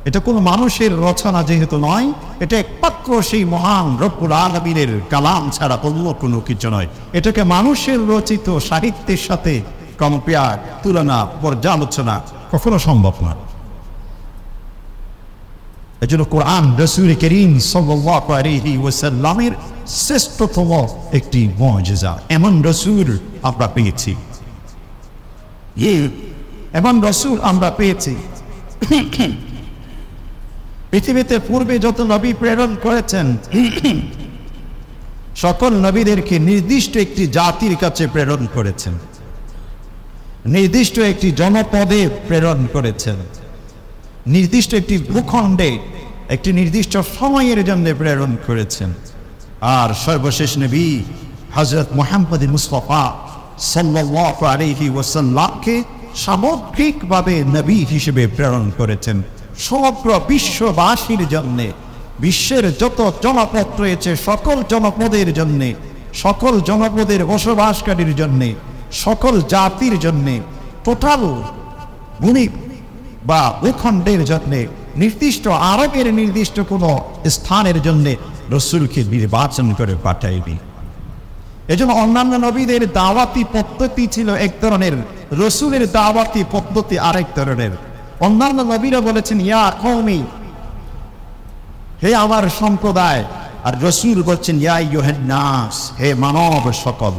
এটা কোনো মানুষের রচনা যেহেতু নয়, এটা একমাত্র সেই মহান রব্বুল আলামিনের কালাম ছাড়া অন্য কোনো কিছু নয়। এটাকে মানুষের রচিত সাহিত্যের সাথে কম্পেয়ার, তুলনা, পর্যালোচনা কখনো সম্ভব না। এজন্য কোরআন রাসূল কারীম সাল্লাল্লাহু আলাইহি ওয়াসাল্লামের শ্রেষ্ঠতম একটি মুজিজা। এমন রাসূল আমরা পেয়েছি, এমন রাসূল আমরা পেয়েছি। পৃথিবীতে পূর্বে যত নবী প্রেরণ করেছেন, সকল নবীদেরকে নির্দিষ্ট একটি জাতির কাছে প্রেরণ করেছেন, নির্দিষ্ট একটি জনপদে প্রেরণ করেছেন, নির্দিষ্ট একটি ভূখণ্ডে একটি নির্দিষ্ট সময়ের জন্য প্রেরণ করেছেন। আর সর্বশেষ নবী হযরত মুহাম্মদ মুস্তাফা সাল্লাল্লাহু আলাইহি ওয়াসাল্লামকে সামগ্রিকভাবে নবী হিসেবে প্রেরণ করেছেন। সমগ্র বিশ্ববাসীর জন্যে, বিশ্বের যত জনপদ রয়েছে সকল জনপদের জন্যে, সকল জনপদের বসবাসকারীর জন্যে, সকল জাতির জন্যে, টোটাল ভূমি বা ভূখণ্ডের জন্যে, নির্দিষ্ট আরবের নির্দিষ্ট কোনো স্থানের জন্যে রসুলকে নির্বাচন করে পাঠাইনি। এজন্য অন্যান্য নবীদের দাওয়াতি পদ্ধতি ছিল এক ধরনের, রসুলের দাওয়াতি পদ্ধতি আরেক ধরনের। অন্যান্য নবীরা বলেছেন ইয়া কওমি, হে আমার সম্প্রদায়, আর রসুল বলছেন ইয়া আইয়ুহান নাস, হে মানব সকল।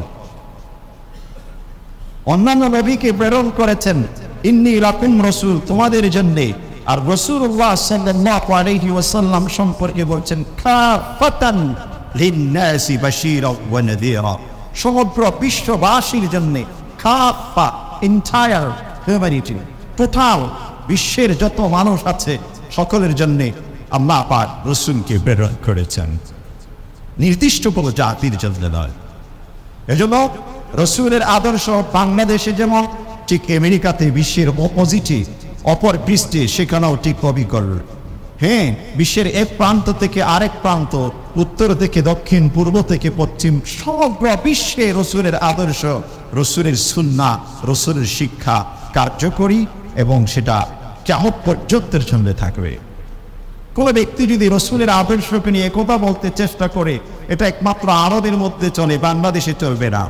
অন্যান্য নবীকে প্রেরণ করেছেন ইন্নী লাকুম রাসূল, তোমাদের জন্য, আর রাসূলুল্লাহ সাল্লাল্লাহু আলাইহি ওয়াসাল্লাম সম্পর্কে বলছেন কাফাতান লিন-নাসি বাশীরাও ওয়া নাযীরা, সমগ্র বিশ্ববাসীর জন্য, কাফা এন্টায়ার হিউম্যানিটি, টোটাল বিশ্বের যত মানুষ আছে সকলের জন্য আল্লাহ পাক রাসূলকে প্রেরণ করেছেন, নির্দিষ্ট কোনো জাতির জন্য নয়। এজন্য রসুলের আদর্শ বাংলাদেশে যেমন, ঠিক আমেরিকাতে বিশ্বের অপোজিটে অপর পৃষ্ঠে সেখানেও ঠিক অবিকল। হ্যাঁ, বিশ্বের এক প্রান্ত থেকে আরেক প্রান্ত, উত্তর থেকে দক্ষিণ, পূর্ব থেকে পশ্চিম, সমগ্র বিশ্বে রসুলের আদর্শ, রসুলের সুন্নাহ, রসুলের শিক্ষা কার্যকরী এবং সেটা কিয়ামত পর্যন্তের সঙ্গে থাকবে। কোন ব্যক্তি যদি রসুলের আদর্শকে নিয়ে কথা বলতে চেষ্টা করে, এটা একমাত্র আরবের মধ্যে চলে, বাংলাদেশে চলবে না।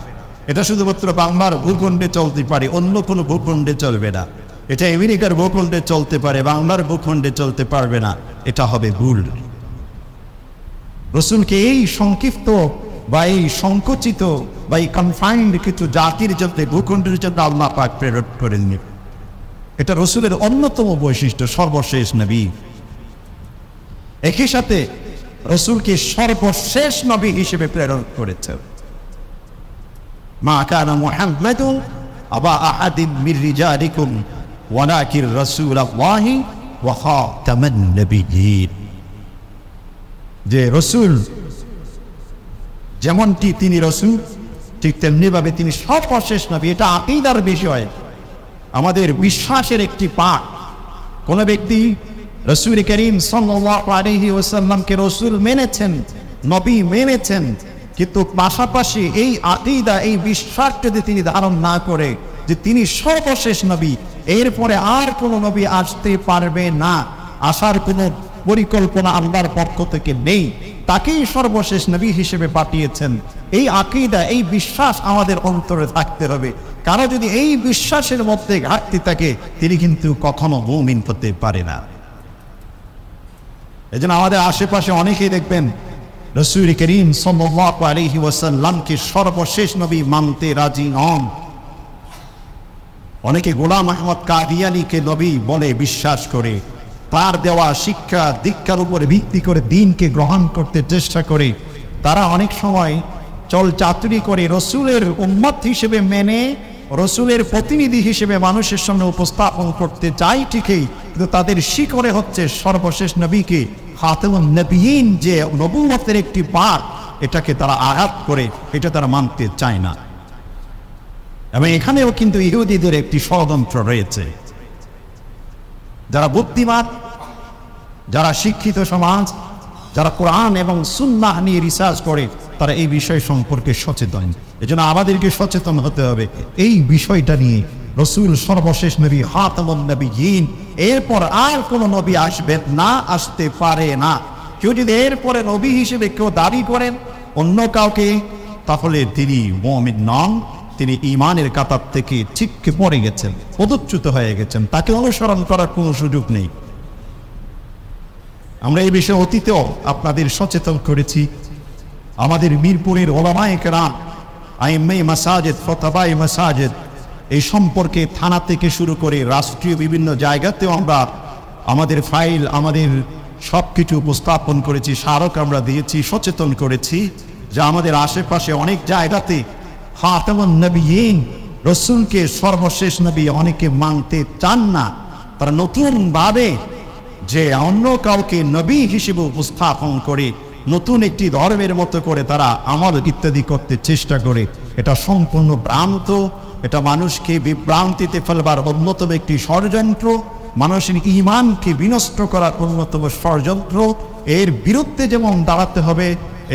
এটা শুধুমাত্র বাংলার ভূখণ্ডে চলতে পারে, অন্য কোনো ভূখণ্ডে চলবে না। এটা আমেরিকার ভূখণ্ডে চলতে পারে, বাংলার ভূখণ্ডে চলতে পারবে না, এটা হবে ভুল। রসুলকে এই সংক্ষিপ্ত বা এই সংকুচিত বা এই কনফাইন্ড কিছু জাতির জন্য, ভূখণ্ডের জন্য আল্লাহ পাক প্রেরণ করেননি। এটা রসুলের অন্যতম বৈশিষ্ট্য, সর্বশেষ নবী। একই সাথে রসুলকে সর্বশেষ নবী হিসেবে প্রেরণ করেছেন। মা কানা মুহাম্মাদুন আবা আহাদিন মির রিজালিকুম ওয়ালাকিন রাসূলুল্লাহি ওয়া খাতামান নবিয়্যিন, যে রসুল যেমনটি তিনি রসুল, ঠিক তেমনি ভাবে তিনি সর্বশেষ নবী। এটা আকীদার বিষয়, আমাদের বিশ্বাসের একটি পাঠ। কোন ব্যক্তি রসুল করিম সাল্লাল্লাহু আলাইহি ওয়াসাল্লামকে রসুল মেনেছেন, নবী মেনেছেন, কিন্তু পাশাপাশি এই আকীদা, এই বিশ্বাস যদি তিনি ধারণ না করে যে তিনি সর্বশেষ নবী, এরপরে আর কোনো নবী আসতে পারবে না, আসার কোনো পরিকল্পনা আল্লাহর পক্ষ থেকে নেই, তাকেই সর্বশেষ নবী হিসেবে পাঠিয়েছেন, এই আকীদা, এই বিশ্বাস আমাদের অন্তরে থাকতে হবে। কারণ যদি এই বিশ্বাসের মধ্যে ঘাটতি থাকে, তিনি কিন্তু কখনো মুমিন হতে পারে না। এজন্য আমাদের আশেপাশে অনেকেই দেখবেন রাসূল করিম সাল্লাল্লাহু আলাইহি ওয়াসাল্লামকে সর্বশেষ নবী মানতে রাজি নন। অনেকে গোলাম আহমদ কাদিয়ানীকে নবী বলে বিশ্বাস করে, তার দেওয়া শিক্ষা দীক্ষার উপরে ভিত্তি করে দিনকে গ্রহণ করতে চেষ্টা করে। তারা অনেক সময় চল চাতুরি করে রসুলের উম্মত হিসেবে মেনে, রসুলের প্রতিনিধি হিসেবে মানুষের সামনে উপস্থাপন করতে চায় ঠিকই, কিন্তু তাদের শিকড়ে হচ্ছে সর্বশেষ নবীকে, খাতামুন নবিয়্যিন, যে নবুয়তের একটি পাঠ, এটাকে তারা আঘাত করে, এটা তারা মানতে চায় না। এবং এখানেও কিন্তু ইহুদিদের একটি ষড়যন্ত্র রয়েছে। যারা বুদ্ধিমান, যারা শিক্ষিত সমাজ, যারা কোরআন এবং সুন্নাহ নিয়ে রিসার্চ করে, তারা এই বিষয় সম্পর্কে সচেতন। এজন্য আমাদেরকে সচেতন হতে হবে এই বিষয়টা নিয়ে। রসুল সর্বশেষ নবী, খাতামুন নবিয়্যিন, এরপর আর কোনো নবী আসবেন না, আসতে পারে না। কেউ যদি এরপরে নবী হিসেবে কেউ দাবি করেন অন্য কাউকে, তাহলে তিনি মুমিন নন, তিনি ঈমানের কাতার থেকে ছিটকে পড়ে গেছেন, পদচ্যুত হয়ে গেছেন, তাকে অনুসরণ করার কোনো সুযোগ নেই। আমরা এই বিষয়ে অতীতেও আপনাদের সচেতন করেছি। আমাদের মিরপুরের ওলামায়ে কেরাম, আইম্মায়ে মাসাজিদ, ফতাওয়ায়ে মাসাজিদ, এই সম্পর্কে থানা থেকে শুরু করে রাষ্ট্রীয় বিভিন্ন জায়গাতেও আমরা আমাদের ফাইল, আমাদের সব কিছু উপস্থাপন করেছি, স্মারক আমরা দিয়েছি, সচেতন করেছি যে আমাদের আশেপাশে অনেক জায়গাতে খাতামুন নবিয়্যিন, রসুলকে সর্বশেষ নবী অনেকে মানতে চান না। তারা নতুনভাবে যে অন্য কাউকে নবী হিসেবে উপস্থাপন করে, নতুন একটি ধর্মের মতো করে তারা আমল ইত্যাদি করতে চেষ্টা করে। এটা সম্পূর্ণ ভ্রান্ত, এটা মানুষকে বিভ্রান্তিতে ফেলবার অন্যতম একটি ষড়যন্ত্র। মানুষের ঈমানকে বিনষ্ট করার অন্যতম ষড়যন্ত্র। এর বিরুদ্ধে যেমন দাঁড়াতে হবে,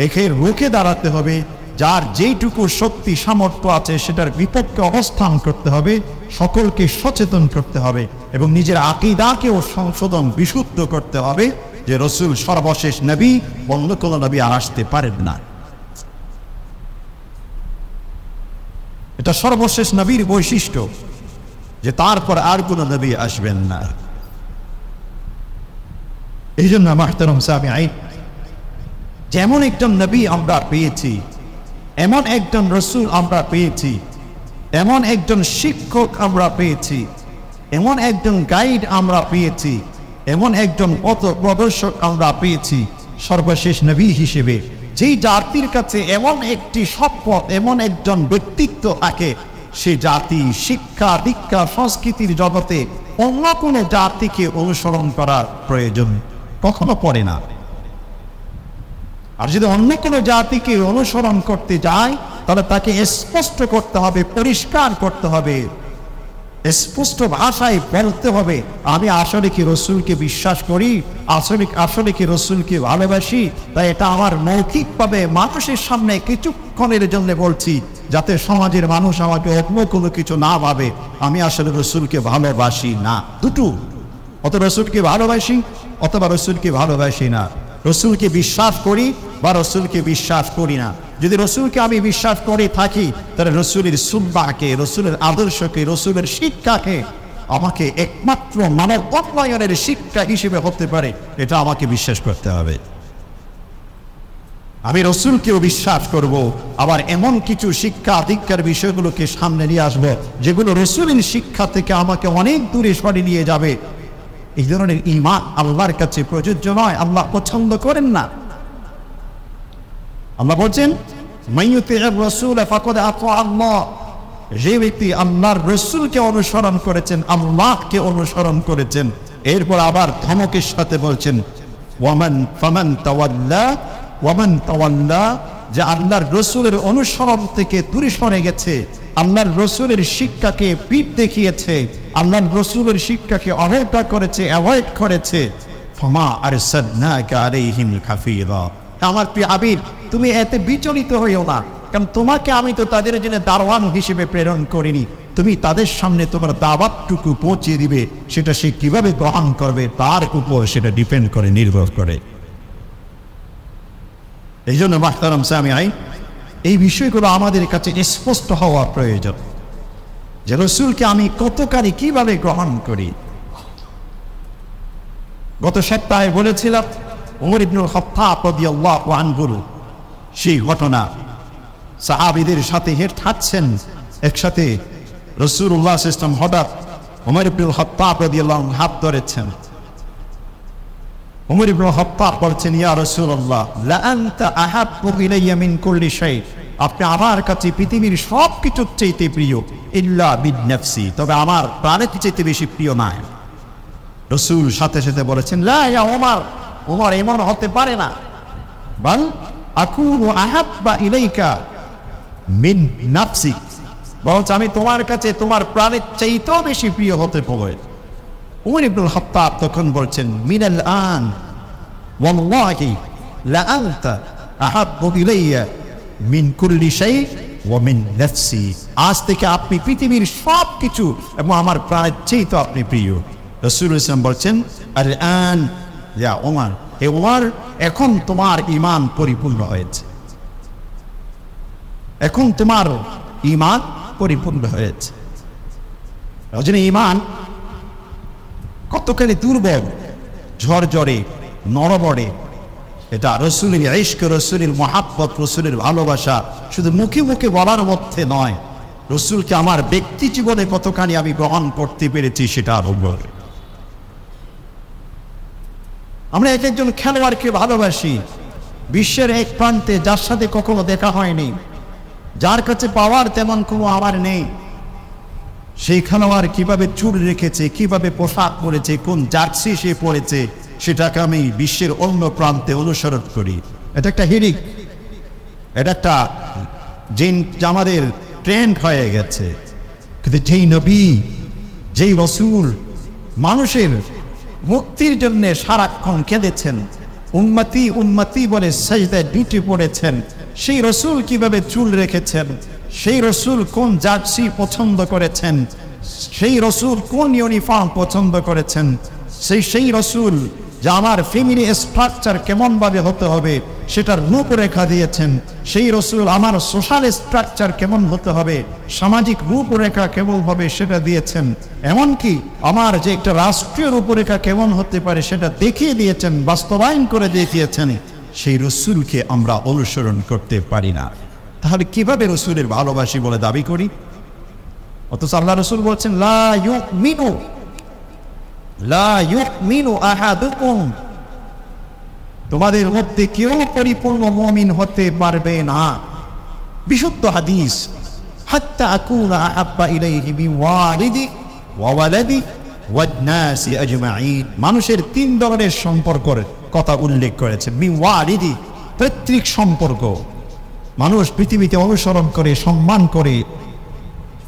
একে রুখে দাঁড়াতে হবে, যার যেইটুকু শক্তি সামর্থ্য আছে সেটার বিপক্ষে অবস্থান করতে হবে, সকলকে সচেতন করতে হবে এবং নিজের আকীদাকেও সংশোধন বিশুদ্ধ করতে হবে যে রাসূল সর্বশেষ নবী, অন্য কোনো নবী আর আসতে পারেন না। এটা সর্বশেষ নবীর বৈশিষ্ট্য যে তারপর আর কোনো নবী আসবেন না। এই জন্য মুহতারাম সামিঈন, যেমন একজন নবী আমরা পেয়েছি, এমন একজন রাসূল আমরা পেয়েছি, এমন একজন শিক্ষক আমরা পেয়েছি, এমন একজন গাইড আমরা পেয়েছি, এমন একজন পথ প্রদর্শক আমরা পেয়েছি সর্বশেষ নবী হিসেবে। যেই জাতির কাছে এমন একটি সম্পদ, এমন একজন ব্যক্তিত্ব থাকে, সে জাতি শিক্ষা দীক্ষা সংস্কৃতির জগতে অন্য কোনো জাতিকে অনুসরণ করার প্রয়োজন কখনো পড়ে না। আর যদি অন্য কোনো জাতিকে অনুসরণ করতে যায় তাহলে তাকে স্পষ্ট করতে হবে, পরিষ্কার করতে হবে, স্পষ্ট ভাষায় বলতে হবে আমি আসলে কি রাসূলকে বিশ্বাস করি, আসলে কি রাসূলকে ভালোবাসি। তাই এটা আমার মৌখিকভাবে মানুষের সামনে কিছুক্ষণের জন্য বলছি, যাতে সমাজের মানুষ আমাকে অন্য কোনো কিছু না ভাবে আমি আসলে রাসূলকে ভালোবাসি না। দুটো, অত রাসূলকে ভালোবাসি অথবা রাসূলকে ভালোবাসি না, রাসূলকে বিশ্বাস করি বা রাসূলকে বিশ্বাস করি না। যদি রাসূলকে আমি বিশ্বাস করে থাকি তাহলে রাসূলের সুন্নাহকে, রাসূলের আদর্শকে, রাসূলের শিক্ষাকে আমাকে একমাত্র মানব উন্নয়নের শিক্ষা হিসেবে হতে পারে এটা আমাকে বিশ্বাস করতে হবে। আমি রাসূলকেও বিশ্বাস করব, আবার এমন কিছু শিক্ষা দীক্ষার বিষয়গুলোকে সামনে নিয়ে আসবো যেগুলো রাসূলের শিক্ষা থেকে আমাকে অনেক দূরে সরিয়ে নিয়ে যাবে। এই ধরনের ঈমান আল্লাহর কাছে প্রযোজ্য নয়, আল্লাহ পছন্দ করেন না। আল্লাহ বলছেন মাইয়ুতির রাসূল ফাকাদ আতা আল্লাহ, যে ব্যক্তি আল্লাহর রাসূলকে অনুসরণ করেছেন, আল্লাহকে অনুসরণ করেছেন। এরপর আবার ধমকের সাথে বলছেন ফামান তাওয়াল্লা, যে আল্লাহর রাসূলের অনুসরণ থেকে দূরে সরে গেছে, আল্লাহর রাসূলের শিক্ষাকে পিঠ দেখিয়েছে, আল্লাহর রাসূলের শিক্ষাকে অবহেলা করেছে, অ্যাভয়েড করেছে, ফামা আরসালনাকা আলাইহিম হাফিযা। আমার প্রিয় হাবিব, তুমি এতে বিচলিত হইও না, কারণ তোমাকে আমি তো তাদের জন্য দারওয়ান হিসেবে প্রেরণ করিনি। তুমি তাদের সামনে তোমার দাওয়াতটুকু পৌঁছে দিবে, সেটা সে কিভাবে গ্রহণ করবে তার উপর সেটা ডিপেন্ড করে, নির্ভর করে। এই জন্য মুহতারাম সামিঈন, এই বিষয়গুলো আমাদের কাছে স্পষ্ট হওয়া প্রয়োজন যে রাসূলকে আমি কতখানি কিভাবে গ্রহণ করি। গত সপ্তাহে বলেছিলাম ওমর ইবনুল খাত্তাব রাদিয়াল্লাহু আনহু সেই ঘটনা, সাহাবীদের সাথে হাঁটছেন একসাথে, রাসূলুল্লাহ সাল্লাল্লাহু আলাইহি ওয়াসাল্লাম হঠাৎ ওমর ইবনুল খাত্তাব রাদিয়াল্লাহু আনহু হাত ধরেছেন। ওমর ইবনুল খাত্তাব বলছেন, ইয়া রাসূলুল্লাহ লা আনতা আহাব্বু ইলাইয়া মিন কুল্লি শাই, আপনি আমার কাছে পৃথিবীর সব কিছুর চাইতে প্রিয়, ইল্লা বিন-নাফসি, তবে আমার প্রাণের চাইতে বেশি প্রিয় না। রাসূল সাথে সাথে বলেছেন, লা ইয়া ওমর, ওমর এমন হতে পারে না, বাল আকুনু আহাব্বা ইলাইকা মিন নাফসি, বলছে আমি তোমার কাছে তোমার প্রাণের চাইতেও বেশি প্রিয় হতে পারে। ওমর ইবনুল খাত্তাব তখন বলছেন, মিনাল আন ওয়াল্লাহি লা আনতা আহাব্বু ইলাইয়া মিন কুল্লি শাই ওয়া মিন নাফসি, আজ থেকে আপনি পৃথিবীর সব কিছু এবং আমার প্রাণের চাইতেও আপনি প্রিয়। রাসূল ইসলাম বলছেন, আল আন ইয়া ওমর, হে ওমর, এখন তোমার ঈমান পরিপূর্ণ হয়েছে, এখন তোমার ঈমান পরিপূর্ণ হয়েছে। রজনী ঈমান কতখানি দুর্বল, ঝরঝরে, নড়বড়ে, এটা রাসূলের ইশক, রাসূলের মহাব্বত, রাসূলের ভালোবাসা শুধু মুখে মুখে বলার মধ্যে নয়, রাসূলকে আমার ব্যক্তি জীবনে কতখানি আমি গ্রহণ করতে পেরেছি সেটা অনুভব। আমরা এক একজন খেলোয়াড়কে ভালোবাসি, বিশ্বের এক প্রান্তে, যার সাথে কখনো দেখা হয়নি, যার কাছে পাওয়ার তেমন কোনো আমার নেই, সেই খেলোয়াড় কিভাবে চুল রেখেছে, কিভাবে পোশাক পরেছে, কোন জার্সি সে পরেছে, সেটাকে আমি বিশ্বের অন্য প্রান্তে অনুসরণ করি। এটা একটা হিরিক, এটা একটা আমাদের ট্রেন্ড হয়ে গেছে। কিন্তু যেই নবী, যেই রাসূল, মানুষের মুক্তির জন্য সারাক্ষণ কেঁদেছেন, উম্মতি উম্মতি বলে সাজদায় ডুটে পড়েছেন। সেই রসুল কিভাবে চুল রেখেছেন, সেই রসুল কোন জার্সি পছন্দ করেছেন, সেই রসুল কোন ইউনিফর্ম পছন্দ করেছেন, সেই রসুল যে আমার ফ্যামিলি স্ট্রাকচার কেমনভাবে হতে হবে সেটার রূপরেখা দিয়েছেন। সেই রসুল আমার সোশ্যাল স্ট্রাকচার কেমন হতে হবে, সামাজিক রূপরেখা কেমন হবে সেটা দিয়েছেন। এমনকি আমার যে একটা রাষ্ট্রীয় রূপরেখা কেমন হতে পারে সেটা দেখিয়ে দিয়েছেন, বাস্তবায়ন করে দেখিয়েছেন। সেই রসুলকে আমরা অনুসরণ করতে পারি না, তাহলে কিভাবে রসুলের ভালোবাসি বলে দাবি করি? অথচ আল্লাহ রসুল বলছেন লা ইউমিনু আহাদুকুম, তোমাদের মধ্যে কেউ পরিপূর্ণ মুমিন হতে পারবে না। বিশুদ্ধ হাদিস, হাত্তা আকুনা আহাব্বা ইলাইহি মিন ওয়ালিদি ওয়া ওয়ালাদি ওয়ান নাসি আজমাইন। মানুষের তিন ধরনের সম্পর্কের কথা উল্লেখ করেছেন। মিন ওয়ালিদি, পৈতৃক সম্পর্ক, মানুষ পৃথিবীতে অনুসরণ করে, সম্মান করে,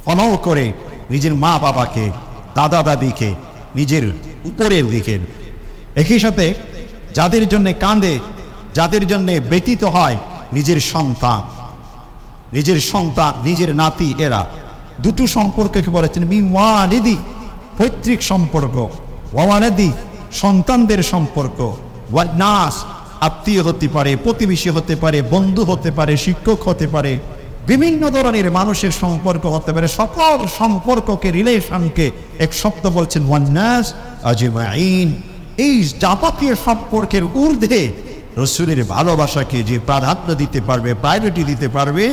ফলো করে নিজের মা বাবাকে, দাদা দাদিকে, নিজের উপরের দিকে। একই সাথে যাদের জন্য কাঁদে, যাদের জন্য ব্যতীত হয় নিজের সন্তান, নিজের নাতি, এরা দুটো সম্পর্ককে বলেছেন মিন ওয়ালিদি, পৈতৃক সম্পর্ক, ওয়ালাদি, সন্তানদের সম্পর্ক, ওয়ান নাস, আত্মীয় হতে পারে, প্রতিবেশী হতে পারে, বন্ধু হতে পারে, শিক্ষক হতে পারে, বিভিন্ন ধরনের মানুষের সম্পর্ক হতে পারে। সকল সম্পর্ককে, রিলেশনকে এক শব্দ বলছেন ওয়ান নাস আজমাইন। এই যাবতীয় সম্পর্কের ঊর্ধ্বে রসুলের ভালোবাসাকে যে প্রাধান্য দিতে পারবে, প্রায়োরিটি দিতে পারবে,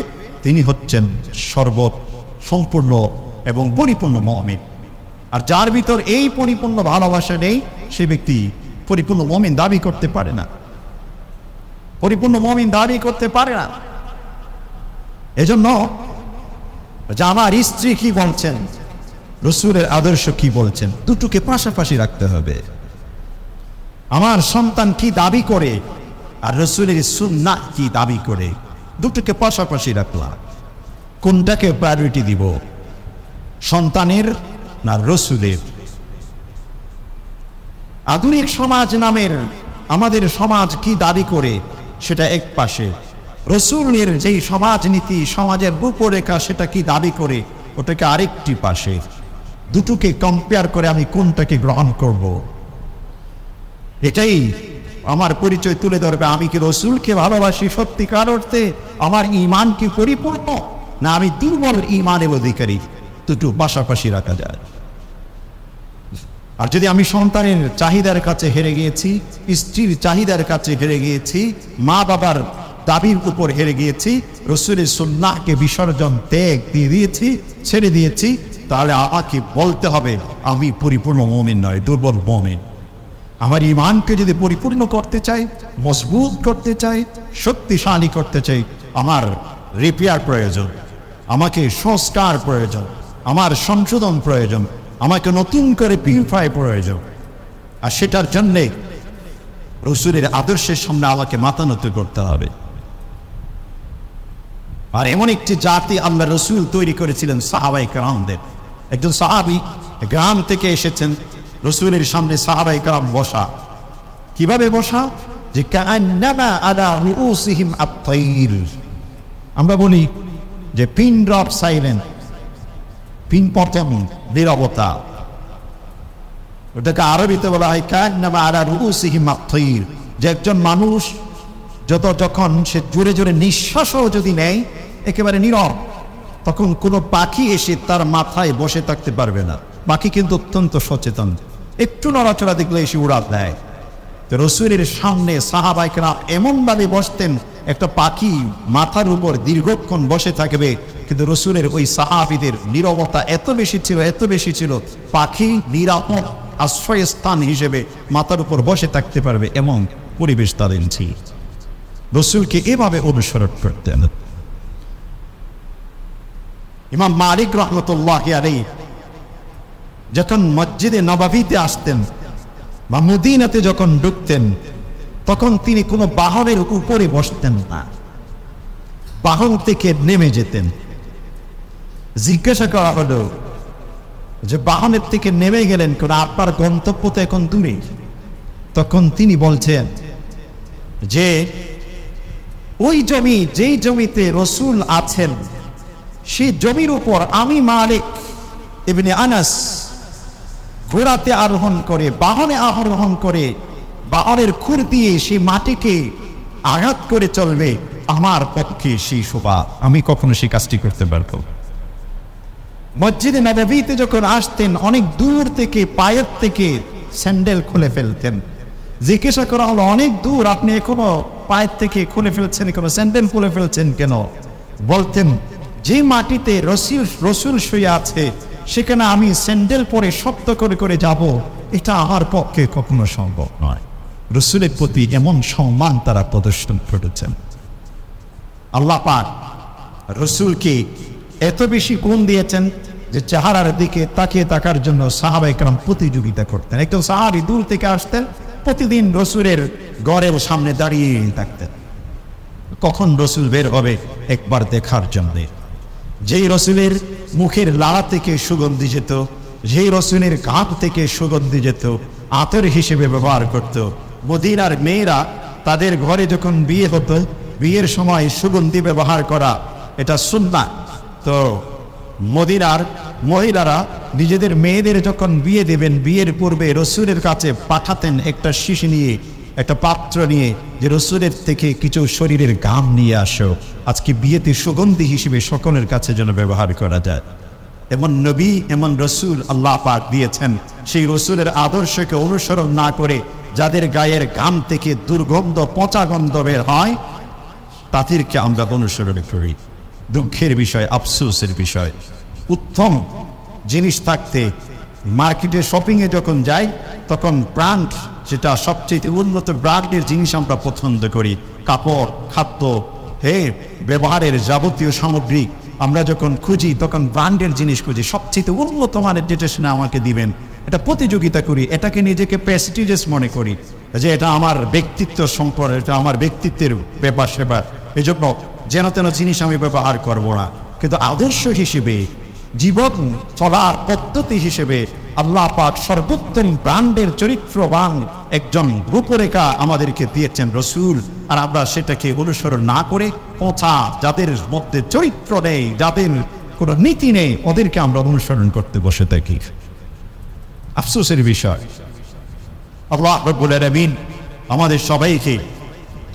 তিনি হচ্ছেন সম্পূর্ণ এবং পরিপূর্ণ মুমিন। আর যার ভিতর এই পরিপূর্ণ ভালোবাসা নেই, সে ব্যক্তি পরিপূর্ণ মুমিন দাবি করতে পারে না, পরিপূর্ণ মুমিন দাবি করতে পারে না। এজন্য যে আমার স্ত্রী কি বলছেন, রসুলের আদর্শ কি বলছেন, দুটোকে পাশাপাশি রাখতে হবে। আমার সন্তান কি দাবি করে আর রসুলের সুন্নাহ কি দাবি করে, দুটোকে পাশাপাশি রাখলাম। কোনটাকে প্রায়োরিটি দিব, সন্তানের না রসুলের? আধুনিক সমাজ নামের আমাদের সমাজ কি দাবি করে সেটা এক পাশে, রসুলের যেই সমাজনীতি, সমাজের রূপরেখা সেটা কি দাবি করে ওটাকে আরেকটি পাশে। দুটোকে কম্পেয়ার করে আমি কোনটাকে গ্রহণ করব, এটাই আমার পরিচয় তুলে ধরবে। আমি কি রসুলকে ভালোবাসি সত্যিকার অর্থে, আমার ঈমান কি পরিপূর্ণ, না আমি দুর্বল ঈমানের অধিকারী? দুটো পাশাপাশি রাখা যায়। আর যদি আমি সন্তানের চাহিদার কাছে হেরে গিয়েছি, স্ত্রীর চাহিদার কাছে হেরে গিয়েছি, মা বাবার দাবির উপর হেরে গিয়েছি, রসুলের সুন্নাহকে বিসর্জন ত্যাগ দিয়ে দিয়েছি, ছেড়ে দিয়েছি, তাহলে আমাকে বলতে হবে আমি পরিপূর্ণ মুমিন নয়, দুর্বল মুমিন। আমার ঈমানকে যদি পরিপূর্ণ করতে চাই, মজবুত করতে চাই, শক্তিশালী করতে চাই, আমার রিপেয়ার প্রয়োজন, আমাকে সংস্কার প্রয়োজন, আমার সংশোধন প্রয়োজন, আমাকে নতুন করে পিউরিফাই প্রয়োজন। আর সেটার জন্যে রসুলের আদর্শের সামনে আমাকে মাথা নত করতে হবে। আর এমন একটি জাতি আল্লাহ রসুল তৈরি করেছিলেন সাহাবায়ে কেরামদের। একজন সাহাবী গ্রাম থেকে এসেছেন, রসুলের সামনে সাহাবায়ে কেরাম বসা। কিভাবে বসা? যে কান্নামা আলা রুউসিহিম আত-তাইর। আমরা বলি যে পিন ড্রপ সাইলেন্ট, পিন পতন, নীরবতা, ওটাকে আরবিতে বলা হয় কান্নামা আলা রুউসিহিম আত-তাইর। যে একজন মানুষ যখন সে জোরে জোরে নিঃশ্বাসও যদি নেয়, একেবারে নীরব, তখন কোনো পাখি এসে তার মাথায় বসে থাকতে পারবে না। পাখি কিন্তু অত্যন্ত সচেতন, একটু নড়াচড়া দেখলে এসে উড়াল দেয়। তো রসুলের সামনে সাহাবায়ে কেরাম এমনভাবে বসতেন, একটা পাখি মাথার উপর দীর্ঘক্ষণ বসে থাকবে, কিন্তু রসুলের ওই সাহাবীদের নীরবতা এত বেশি ছিল, পাখি নিরাপদ আশ্রয়স্থান হিসেবে মাথার উপর বসে থাকতে পারবে এমন পরিবেশ তাদের ছিল। রসুলকে এভাবে অনুসরণ করতেন। ইমাম মালিক রাহমাতুল্লাহি আলাইহি যখন মসজিদে নববীতে আসতেন বা মদিনাতে যখন ঢুকতেন, তখন তিনি কোনো বাহনের উপরে বসতেন না, বাহন থেকে নেমে যেতেন। জিজ্ঞাসা করা হলো, যে বাহনের থেকে নেমে গেলেন, কোন আপনার গন্তব্য তো এখন দূরে। তখন তিনি বলছেন যে ওই জমি, যেই জমিতে রসুল আছেন, সেই জমির উপর আমি মালিক ইবনে আনাস ঘোড়াতে আরোহণ করে, বাহনে আরোহণ করে, বাহনের খুর দিয়ে সেই মাটিকে আঘাত করে চলবে, আমার পক্ষে সেই শোভা, আমি কখনো সেই কাজটি করতে পারবো। মসজিদে নববীতে যখন আসতেন, অনেক দূর থেকে পায়ের থেকে স্যান্ডেল খুলে ফেলতেন। জিজ্ঞাসা করা হলো, অনেক দূর, আপনি এখনো পায়ের থেকে খুলে ফেলছেন কেন, স্যান্ডেল খুলে ফেলছেন কেন? বলতেন, যে মাটিতে রসুল শুয়ে আছে সেখানে আমি স্যান্ডেল পরে শব্দ করে করে যাব, এটা আমার পক্ষে কখনো সম্ভব নয়। রসুলের প্রতি এমন সম্মান তারা প্রদর্শন করেছেন। আল্লাহ পাক রসুলকে এত বেশি গুণ দিয়েছেন যে চেহারার দিকে তাকিয়ে থাকার জন্য সাহাবায়ে কেরাম প্রতিযোগিতা করতেন। একজন সাহাবী দূর থেকে আসতেন, প্রতিদিন রসুলের ঘরের সামনে দাঁড়িয়ে থাকতেন, কখন রসুল বের হবে একবার দেখার জন্য। যেই রসুলের মুখের লাড়া থেকে সুগন্ধি যেত, যেই রসুলের ঘাট থেকে সুগন্ধি যেত, আতর হিসেবে ব্যবহার করত। মদিনার মেয়েরা তাদের ঘরে যখন বিয়ে হতো, বিয়ের সময় সুগন্ধি ব্যবহার করা এটা সুন্নাহ। তো মদিনার মহিলারা নিজেদের মেয়েদের যখন বিয়ে দেবেন, বিয়ের পূর্বে রসুলের কাছে পাঠাতেন একটা শিশি নিয়ে, একটা পাত্র নিয়ে, যে রসুলের থেকে কিছু শরীরের ঘাম নিয়ে আসো, আজকে বিয়েতে সুগন্ধি হিসেবে সকলের কাছে যেন ব্যবহার করা যায়। এমন নবী, এমন রসুল আল্লাহ পাক দিয়েছেন। সেই রসুলের আদর্শকে অনুসরণ না করে যাদের গায়ের ঘাম থেকে দুর্গন্ধ, পচা গন্ধ বের হয়, তাদেরকে আমরা অনুসরণ করি। দুঃখের বিষয়, আফসোসের বিষয়। উত্তম জিনিস থাকতে মার্কেটে শপিংয়ে যখন যাই, তখন ব্র্যান্ড, যেটা সবচেয়ে উন্নত ব্র্যান্ডের জিনিস আমরা পছন্দ করি। কাপড়, খাদ্য, ব্যবহারের যাবতীয় সামগ্রী আমরা যখন খুঁজি, তখন ব্র্যান্ডের জিনিস খুঁজি, সবচেয়ে উন্নত মানের যেটা সেটা আমাকে দিবেন, এটা প্রতিযোগিতা করি, এটাকে নিজেকে প্রেস্টিজিয়াস মনে করি, যে এটা আমার ব্যক্তিত্ব সম্পর্ক, এটা আমার ব্যক্তিত্বের ব্যাপার সেবার, এই জন্য যেন তেন জিনিস আমি ব্যবহার করব না। কিন্তু আদর্শ হিসেবে, জীবন চলার পদ্ধতি হিসেবে আল্লাহ পাক সর্বোত্তম ব্র্যান্ডের চরিত্রবান একজন রূপরেখা আমাদেরকে দিয়েছেন রসুল। আর আমরা সেটাকে অনুসরণ না করে পচা, যাদের মধ্যে চরিত্র নেই, যাদের কোনো নীতি নেই, ওদেরকে আমরা অনুসরণ করতে বসে থাকি। আফসোসের বিষয়, আল্লাহ রাব্বুল আলামিন আমাদের সবাইকে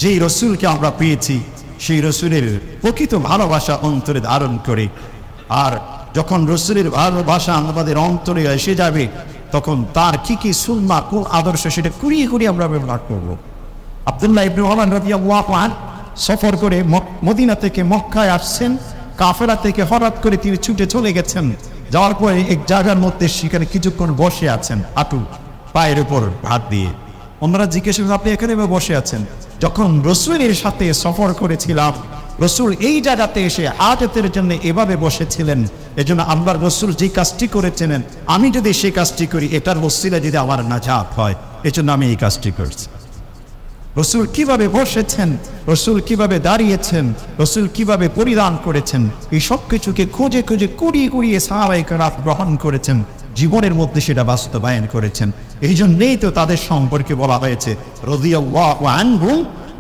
যেই রসুলকে আমরা পেয়েছি, সেই রসুলের প্রকৃত ভালোবাসা অন্তরে ধারণ করে, আর যখন রসুলের ভালোবাসা আমাদের অন্তরে এসে যাবে, তখন তার কি কি সুন্নাহ, কোন আদর্শ, সেটা কুড়িয়ে কুড়িয়ে আমরা ব্যবহার করব। আব্দুল্লাহ ইবনে ওমর রাদিয়াল্লাহু আনহু সফর করে মদিনা থেকে মক্কায় আসছেন। কাফেলা থেকে হঠাৎ করে তিনি ছুটে চলে গেছেন। যাওয়ার পরে এক জায়গার মধ্যে সেখানে কিছুক্ষণ বসে আছেন, হাঁটু পায়ের উপর হাত দিয়ে। অন্যরা জিজ্ঞেস করেন, আপনি এখানে বসে আছেন? যখন রসুলের সাথে সফর করেছিলাম, রসুল এই জায়গাতে এসে আয়াতের জন্য এভাবে বসেছিলেন, এজন্য আল্লাহর রসুল যে কাজটি করেছিলেন, আমি যদি সেই কাজটি করি, এটার ওসিলা যদি আমার নাজাত হয়, এজন্য আমি এই কাজটি করছি। রসুল কিভাবে বসেছেন, রসুল কিভাবে দাঁড়িয়েছেন, রসুল কিভাবে পরিধান করেছেন, এই সব কিছুকে খুঁজে খুঁজে কুড়িয়ে কুড়িয়ে সাহাবায়ে কেরাম গ্রহণ করেছেন, জীবনের মধ্যে সেটা বাস্তবায়ন করেছেন। এই জন্যেই তো তাদের সম্পর্কে বলা হয়েছে রাদিয়াল্লাহু আনহু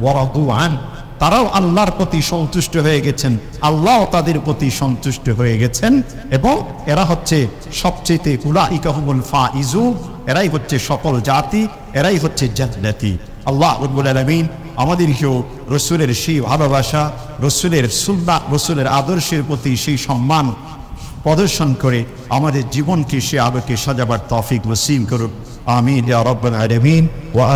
ওয়া রাদু আন। তারাও আল্লাহর প্রতি সন্তুষ্ট হয়ে গেছেন, আল্লাহ তাদের প্রতি সন্তুষ্ট হয়ে গেছেন, এবং এরা হচ্ছে সবচেয়ে উলাইকা হুমুল ফাইজুন, এরাই হচ্ছে সকল জাতি, এরাই হচ্ছে জান্নাতি। আল্লাহ রাব্বুল আলামিন আমাদেরকেও রসুলের সেই ভালোবাসা, রসুলের সুন্নাহ, রসুলের আদর্শের প্রতি সেই সম্মান প্রদর্শন করে আমাদের জীবনকে সে আলোকে সাজাবার তৌফিক নসিব করুন। আমিন ইয়া রাব্বাল আলামিন। ওয়া